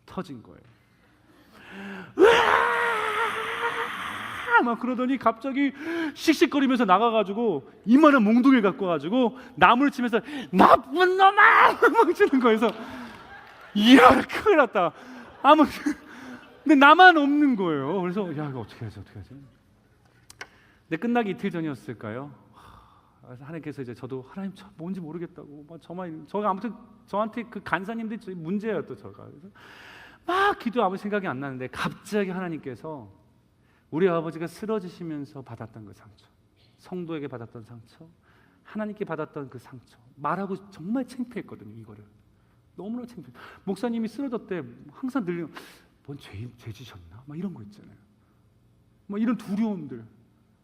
터진 거예요. 막 그러더니 갑자기 씩씩거리면서 나가가지고 이만한 몽둥이를 갖고 와가지고 나무를 치면서 나쁜 놈아! 막 치는 거에서 이야 큰일 났다. 아무튼 근데 나만 없는 거예요. 그래서 야 이거 어떻게 하지? 근데 끝나기 이틀 전이었을까요? 하나님께서 이제 저도 하나님 저 뭔지 모르겠다고 저가 아무튼 저한테 그 간사님들이 문제예요 또 저가. 그래서 막 기도 아무 생각이 안 나는데 갑자기 하나님께서 우리 아버지가 쓰러지시면서 받았던 그 상처, 성도에게 받았던 상처, 하나님께 받았던 그 상처, 말하고 정말 창피했거든요. 이거를 너무나 창피해. 목사님이 쓰러졌대 항상 들리는 뭔 죄 지셨나? 막 이런 거 있잖아요. 막 이런 두려움들,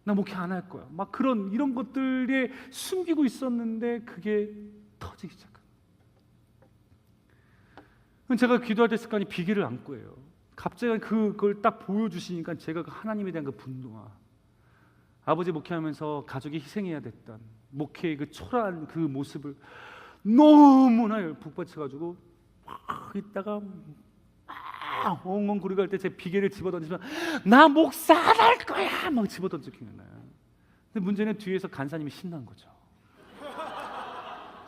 나 목회 안 할 거야. 막 이런 것들에 숨기고 있었는데 그게 터지기 시작합니다. 제가 기도할 때 습관이 비계를 안고 해요. 갑자기 그걸 딱 보여주시니까 제가 하나님에 대한 그 분노와 아버지 목회하면서 가족이 희생해야 됐던 목회의 그 초라한 그 모습을 너무나 북받쳐가지고 막 있다가 엉엉 구르고 할 때 제 비계를 집어던지면 나 목사 안 할 거야 막 집어던지는 거예요. 근데 문제는 뒤에서 간사님이 신난 거죠.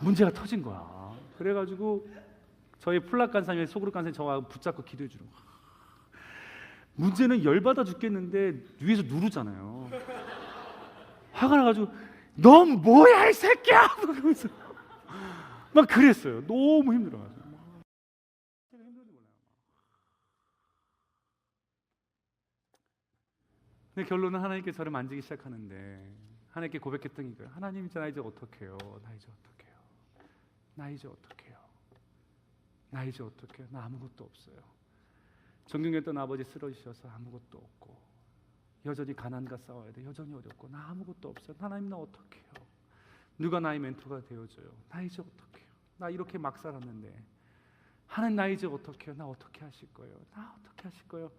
문제가 터진 거야. 그래가지고 저희 플락 간사님이 소그룹 간사님 저하고 붙잡고 기도해 주는 거야. 문제는 열받아 죽겠는데 위에서 누르잖아요. 화가 나가지고 넌 뭐야 이 새끼야 그러면서 막 그랬어요. 너무 힘들어가지고. 근데 결론은 하나님께 저를 만지기 시작하는데 하나님께 고백했던 이거예요. 하나님 나 이제 어떡해요? 나 이제 어떡해요? 나 이제 어떡해요? 나 이제 어떡해요? 나 아무것도 없어요. 존경했던 아버지 쓰러지셔서 아무것도 없고 여전히 가난과 싸워야 돼. 여전히 어렵고 나 아무것도 없어요. 하나님 나 어떡해요? 누가 나의 멘토가 되어줘요? 나 이제 어떡해요? 나 이렇게 막 살았는데 하나님 나 이제 어떡해요? 나 어떻게 하실 거예요? 나 어떻게 하실 거예요?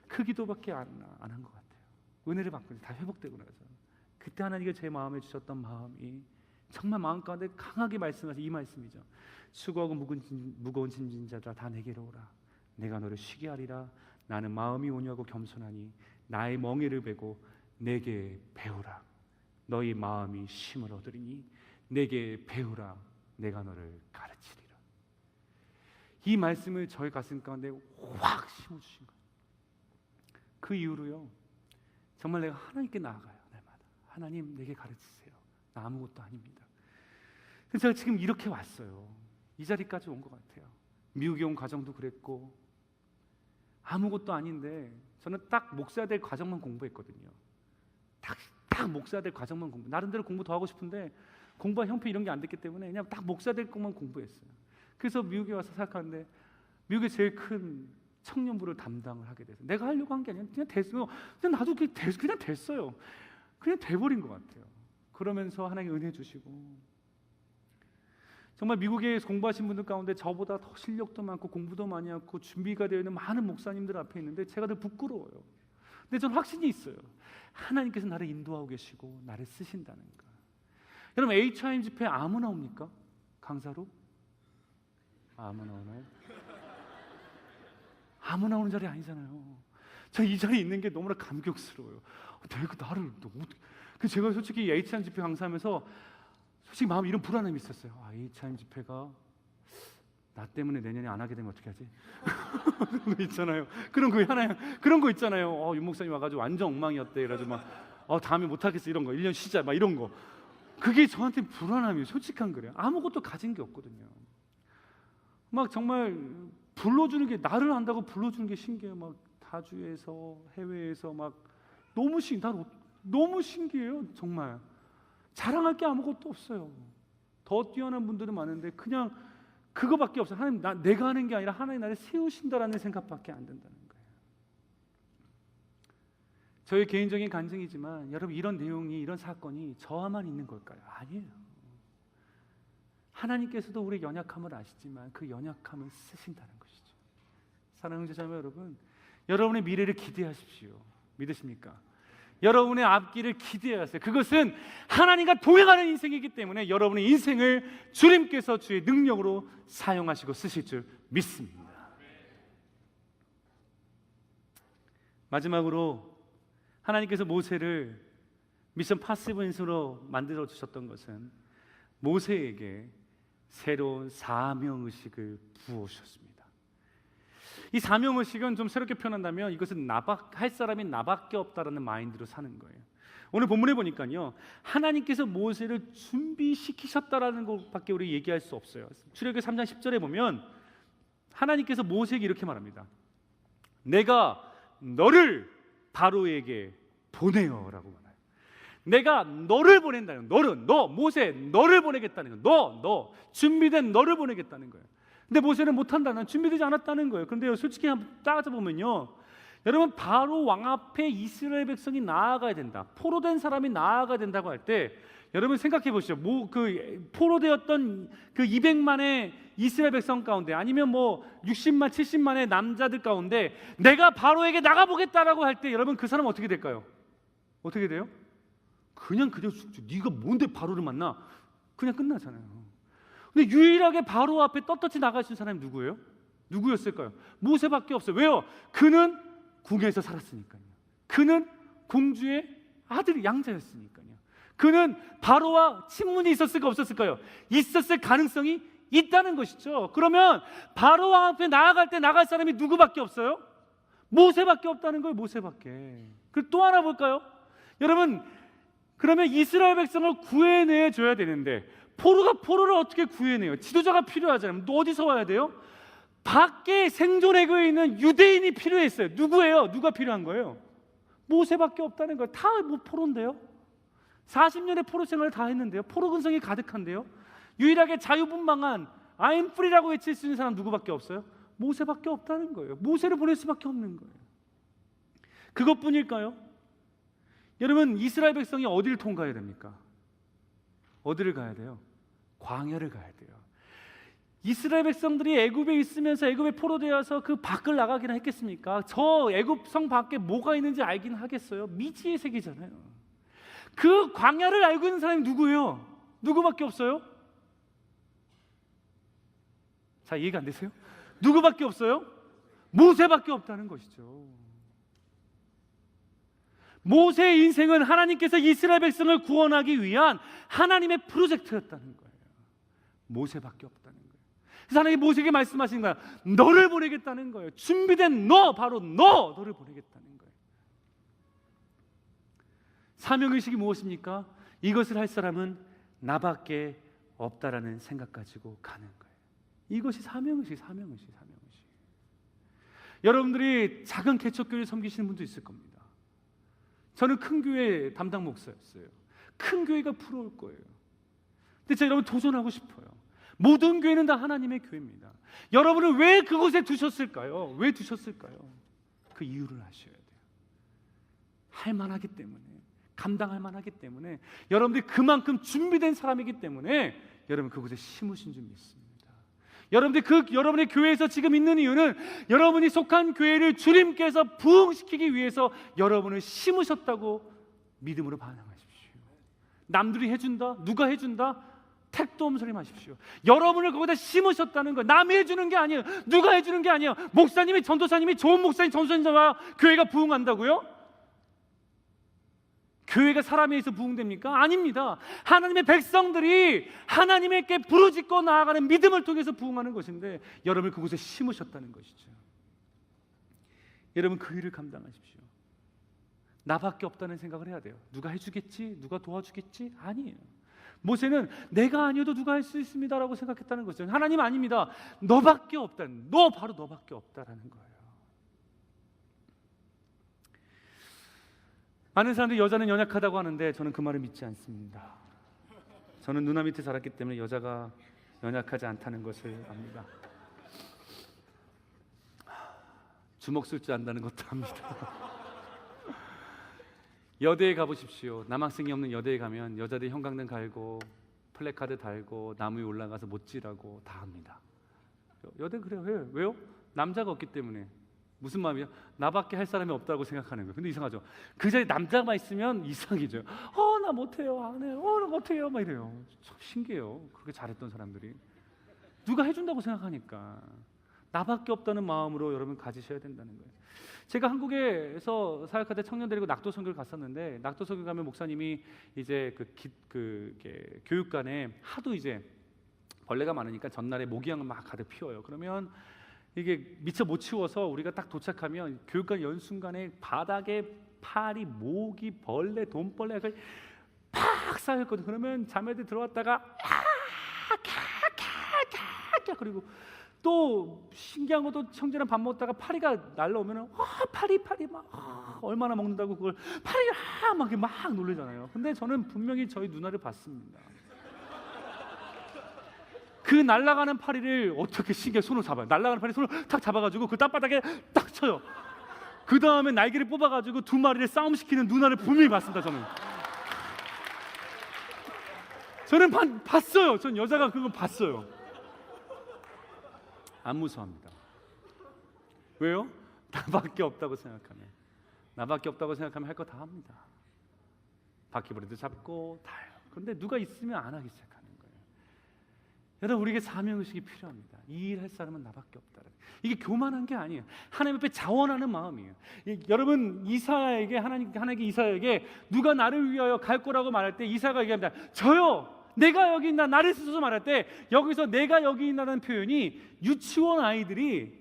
그 기도밖에 안 한 것 같아요. 은혜를 받고 다 회복되고 나서 그때 하나님께 제 마음에 주셨던 마음이 정말 마음 가운데 강하게 말씀하신 이 말씀이죠. 수고하고 무거운 짐진 자들아 다 내게로 오라. 내가 너를 쉬게 하리라. 나는 마음이 온유하고 겸손하니 나의 멍에를 베고 내게 배우라. 너희 마음이 쉼을 얻으리니 내게 배우라. 내가 너를 가르치리라. 이 말씀을 저희 가슴 가운데 확 심어주신 거예요. 그 이후로요 정말 내가 하나님께 나아가요. 날마다 하나님 내게 가르치세요. 나 아무것도 아닙니다. 그래서 제가 지금 이렇게 왔어요. 이 자리까지 온 것 같아요. 미국에 온 과정도 그랬고 아무것도 아닌데 저는 딱 목사야 될 과정만 공부했거든요. 딱 목사야 될 과정만 공부. 나름대로 공부 더 하고 싶은데 공부와 형편 이런 게 안 됐기 때문에 그냥 딱 목사야 될 것만 공부했어요. 그래서 미국에 와서 생각하는데 미국의 제일 큰 청년부를 담당을 하게 돼서 내가 하려고 한 게 아니라 그냥 됐어요. 그냥 나도 그냥 됐어요. 그냥 돼버린 것 같아요. 그러면서 하나님 은혜 주시고 정말 미국에 공부하신 분들 가운데 저보다 더 실력도 많고 공부도 많이 하고 준비가 되어 있는 많은 목사님들 앞에 있는데 제가 늘 부끄러워요. 근데 전 확신이 있어요. 하나님께서 나를 인도하고 계시고 나를 쓰신다는 거. 여러분 HIM 집회 아무나 옵니까? 강사로? 아무나 오나요? 아무나 오는 자리 아니잖아요. 저 이 자리에 있는 게 너무나 감격스러워요. 내가 나를 어떻게? 제가 솔직히 HIM 집회 강사하면서 솔직히 마음에 이런 불안함이 있었어요. HIM 집회가 나 때문에 내년에 안 하게 되면 어떻게 하지? 그런 거 있잖아요. 그런 거 있잖아요. 윤 목사님 와가지고 완전 엉망이었대. 그래가지고 막 다음에 못 하겠어 이런 거. 1년 쉬자 막 이런 거. 그게 저한테 불안함이에요. 솔직한 거래요. 아무것도 가진 게 없거든요. 막 정말 불러주는 게 나를 안다고 불러주는 게 신기해요. 막 다주에서 해외에서 막 너무 신기해요. 정말 자랑할 게 아무것도 없어요. 더 뛰어난 분들은 많은데 그냥 그거밖에 없어요. 하나님 내가 하는 게 아니라 하나님 나를 세우신다라는 생각밖에 안 든다는 거예요. 저의 개인적인 간증이지만 여러분 이런 내용이 이런 사건이 저와만 있는 걸까요? 아니에요. 하나님께서도 우리의 연약함을 아시지만 그 연약함을 쓰신다는 것이죠. 사랑하는 형제자매 여러분, 여러분의 미래를 기대하십시오. 믿으십니까? 여러분의 앞길을 기대하세요. 그것은 하나님과 동행하는 인생이기 때문에 여러분의 인생을 주님께서 주의 능력으로 사용하시고 쓰실 줄 믿습니다. 마지막으로 하나님께서 모세를 미션 파시브 인수로 만들어 주셨던 것은 모세에게 새로운 사명의식을 부어주셨습니다. 이 사명의식은 좀 새롭게 표현한다면 이것은 할 사람이 나밖에 없다라는 마인드로 사는 거예요. 오늘 본문에 보니까요 하나님께서 모세를 준비시키셨다라는 것밖에 우리 얘기할 수 없어요. 출애굽기 3장 10절에 보면 하나님께서 모세에게 이렇게 말합니다. 내가 너를 바로에게 보내어라고 말해요. 내가 너를 보낸다는 거예요. 너 모세 너를 보내겠다는 거예요. 너 준비된 너를 보내겠다는 거예요. 근데 모세는 못한다는, 준비되지 않았다는 거예요. 그런데 솔직히 한번 따져보면요, 여러분, 바로 왕 앞에 이스라엘 백성이 나아가야 된다, 포로된 사람이 나아가야 된다고 할 때 여러분 생각해 보시죠. 그 포로되었던 그 200만의 이스라엘 백성 가운데, 아니면 뭐 60만 70만의 남자들 가운데 내가 바로에게 나가보겠다라고 할 때 여러분 그 사람 어떻게 될까요? 어떻게 돼요? 그냥 죽죠. 네가 뭔데 바로를 만나? 그냥 끝나잖아요. 근데 유일하게 바로 앞에 떳떳이 나가신 사람이 누구예요? 누구였을까요? 모세밖에 없어요. 왜요? 그는 궁에서 살았으니까요. 그는 공주의 아들, 양자였으니까요. 그는 바로와 친분이 있었을까 없었을까요? 있었을 가능성이 있다는 것이죠. 그러면 바로 앞에 나아갈 때 나갈 사람이 누구밖에 없어요? 모세밖에 없다는 거예요. 모세밖에. 그리고 또 하나 볼까요? 여러분, 그러면 이스라엘 백성을 구해내 줘야 되는데 포로를 어떻게 구해내요? 지도자가 필요하잖아요. 또 어디서 와야 돼요? 밖에 생존해 있는 유대인이 필요했어요. 누구예요? 누가 필요한 거예요? 모세밖에 없다는 거예요. 다 뭐 포로인데요. 40년의 포로 생활을 다 했는데요. 포로 근성이 가득한데요. 유일하게 자유분방한 I'm free라고 외칠 수 있는 사람 누구밖에 없어요? 모세밖에 없다는 거예요. 모세를 보낼 수밖에 없는 거예요. 그것뿐일까요? 여러분, 이스라엘 백성이 어디를 통과해야 됩니까? 어디를 가야 돼요? 광야를 가야 돼요. 이스라엘 백성들이 애굽에 있으면서 애굽에 포로되어서 그 밖을 나가기나 했겠습니까? 저 애굽 성 밖에 뭐가 있는지 알긴 하겠어요? 미지의 세계잖아요. 그 광야를 알고 있는 사람이 누구예요? 누구밖에 없어요? 자, 이해가 안 되세요? 누구밖에 없어요? 모세밖에 없다는 것이죠. 모세의 인생은 하나님께서 이스라엘 백성을 구원하기 위한 하나님의 프로젝트였다는 거예요. 모세밖에 없다는 거예요. 그래서 하나님이 모세에게 말씀하신 거야. 너를 보내겠다는 거예요. 준비된 너, 바로 너를 보내겠다는 거예요. 사명의식이 무엇입니까? 이것을 할 사람은 나밖에 없다라는 생각 가지고 가는 거예요. 이것이 사명의식. 여러분들이 작은 개척교회를 섬기시는 분도 있을 겁니다. 저는 큰 교회 담당 목사였어요. 큰 교회가 부러울 거예요. 근데 제가 여러분 도전하고 싶어요. 모든 교회는 다 하나님의 교회입니다. 여러분을 왜 그곳에 두셨을까요? 왜 두셨을까요? 그 이유를 아셔야 돼요. 할 만하기 때문에, 감당할 만하기 때문에, 여러분들이 그만큼 준비된 사람이기 때문에 여러분 그곳에 심으신 줄 믿습니다. 여러분의 교회에서 지금 있는 이유는 여러분이 속한 교회를 주님께서 부흥시키기 위해서 여러분을 심으셨다고 믿음으로 반응하십시오. 남들이 해준다? 누가 해준다? 택도 없는 소리 마십시오. 여러분을 거기다 심으셨다는 거예요. 남이 해주는 게 아니에요. 누가 해주는 게 아니에요. 목사님이, 전도사님이, 좋은 목사님, 전도사님과 교회가 부흥한다고요? 교회가 사람에 의해서 부흥됩니까? 아닙니다. 하나님의 백성들이 하나님께 부르짖고 나아가는 믿음을 통해서 부흥하는 것인데 여러분을 그곳에 심으셨다는 것이죠. 여러분 그 일을 감당하십시오. 나밖에 없다는 생각을 해야 돼요. 누가 해주겠지? 누가 도와주겠지? 아니에요. 모세는 내가 아니어도 누가 할 수 있습니다라고 생각했다는 거죠. 하나님 아닙니다. 너밖에 없다는, 바로 너밖에 없다라는 거예요. 많은 사람들이 여자는 연약하다고 하는데 저는 그 말을 믿지 않습니다. 저는 누나 밑에 자랐기 때문에 여자가 연약하지 않다는 것을 압니다. 주먹 쓸 줄 안다는 것도 압니다. 여대에 가보십시오. 남학생이 없는 여대에 가면 여자들 형광등 갈고 플래카드 달고 나무 위에 올라가서 못질하고 다 합니다. 여대 그래요. 왜요? 남자가 없기 때문에. 무슨 마음이야? 나밖에 할 사람이 없다고 생각하는 거예요. 근데 이상하죠. 그 자리에 남자만 있으면 이상이죠. 나 못해요, 안 해요. 나 못해요, 막 이래요. 참 신기해요. 그렇게 잘했던 사람들이 누가 해준다고 생각하니까 나밖에 없다는 마음으로 여러분 가지셔야 된다는 거예요. 제가 한국에서 사역할 때 청년 데리고 낙도 선교를 갔었는데 낙도 선교 가면 목사님이 이제 교육관에 하도 이제 벌레가 많으니까 전날에 모기향을 막 가득 피워요. 그러면 이게 미처 못 치워서 우리가 딱 도착하면 교육관 연순간에 바닥에 파리, 모기, 벌레, 돈벌레가 팍 쌓였거든. 그러면 자매들 들어왔다가 그리고 또 신기한 것도 형제랑 밥 먹다가 파리가 날라오면은 파리 막 얼마나 먹는다고 그걸 파리가 막 놀래잖아요. 근데 저는 분명히 저희 누나를 봤습니다. 그 날아가는 파리를 어떻게 신기하게 손으로 잡아요. 날아가는 파리 손을 탁 잡아가지고 그 땅바닥에 딱 쳐요. 그 다음에 날개를 뽑아가지고 두 마리를 싸움시키는 누나를 분명히 봤습니다. 저는 봤어요. 전 여자가 그거 봤어요. 안 무서워합니다. 왜요? 나밖에 없다고 생각하면 할 거 다 합니다. 바퀴벌레도 잡고 다 해요. 그런데 누가 있으면 안 하기 시작하는 거예요. 여러분, 우리에게 사명의식이 필요합니다. 이 일 할 사람은 나밖에 없다. 이게 교만한 게 아니에요. 하나님 앞에 자원하는 마음이에요. 여러분, 하나님께 이사야에게 누가 나를 위하여 갈 거라고 말할 때 이사야가 얘기합니다. 저요, 내가 여기 있나, 나를 쓰소서 말할 때 여기서 내가 여기 있나라는 표현이 유치원 아이들이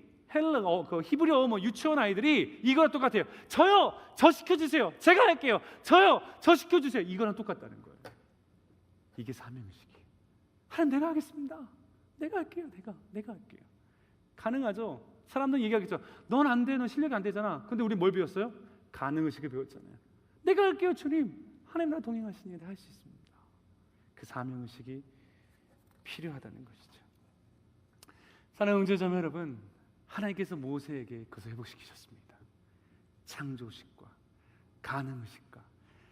그 히브리어 유치원 아이들이 이거랑 똑같아요. 저요, 저 시켜주세요. 제가 할게요. 저요, 저 시켜주세요. 이거랑 똑같다는 거예요. 이게 사명의식이에요. 하나님, 내가 하겠습니다. 내가 할게요. 내가 할게요. 가능하죠? 사람들은 얘기하겠죠. 넌 안 돼, 넌 실력이 안 되잖아. 근데 우리 뭘 배웠어요? 가능의식을 배웠잖아요. 내가 할게요, 주님. 하나님 나랑 동행하시니 내가 할 수 있습니다. 그 사명의식이 필요하다는 것이죠. 사랑하는 형제자매 여러분, 하나님께서 모세에게 그것을 회복시키셨습니다. 창조의식과 가능의식과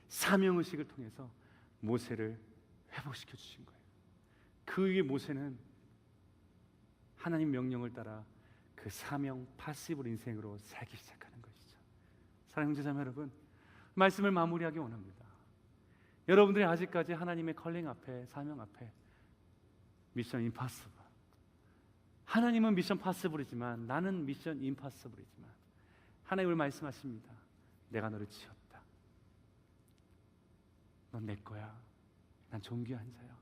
사명의식을 통해서 모세를 회복시켜 주신 거예요. 그 위에 모세는 하나님 명령을 따라 그 사명 파시블 인생으로 살기 시작하는 것이죠. 사랑하는 형제자매 여러분, 말씀을 마무리하기 원합니다. 여러분들이 아직까지 하나님의 컬링 앞에, 사명 앞에 미션 임파서블, 하나님은 미션 파서블이지만 나는 미션 임파서블이지만 하나님을 말씀하십니다. 내가 너를 지었다. 넌 내 거야. 난 존귀한 자야.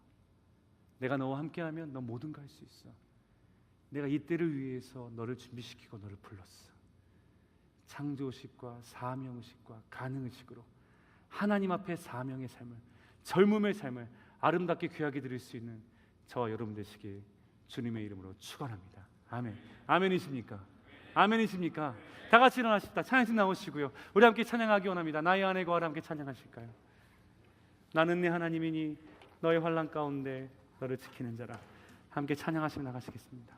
내가 너와 함께하면 넌 모든 걸 할 수 있어. 내가 이 때를 위해서 너를 준비시키고 너를 불렀어. 창조의식과 사명의식과 가능의식으로 하나님 앞에 사명의 삶을, 젊음의 삶을 아름답게 귀하게 드릴 수 있는 저와 여러분 되시길 주님의 이름으로 축원합니다. 아멘. 아멘이십니까? 아멘이십니까? 다 같이 일어나십시다. 찬양팀 나오시고요. 우리 함께 찬양하기 원합니다. 나의 안에 거하라 함께 찬양하실까요? 나는 네 하나님이니 너의 환난 가운데 너를 지키는 자라. 함께 찬양하시며 나가시겠습니다.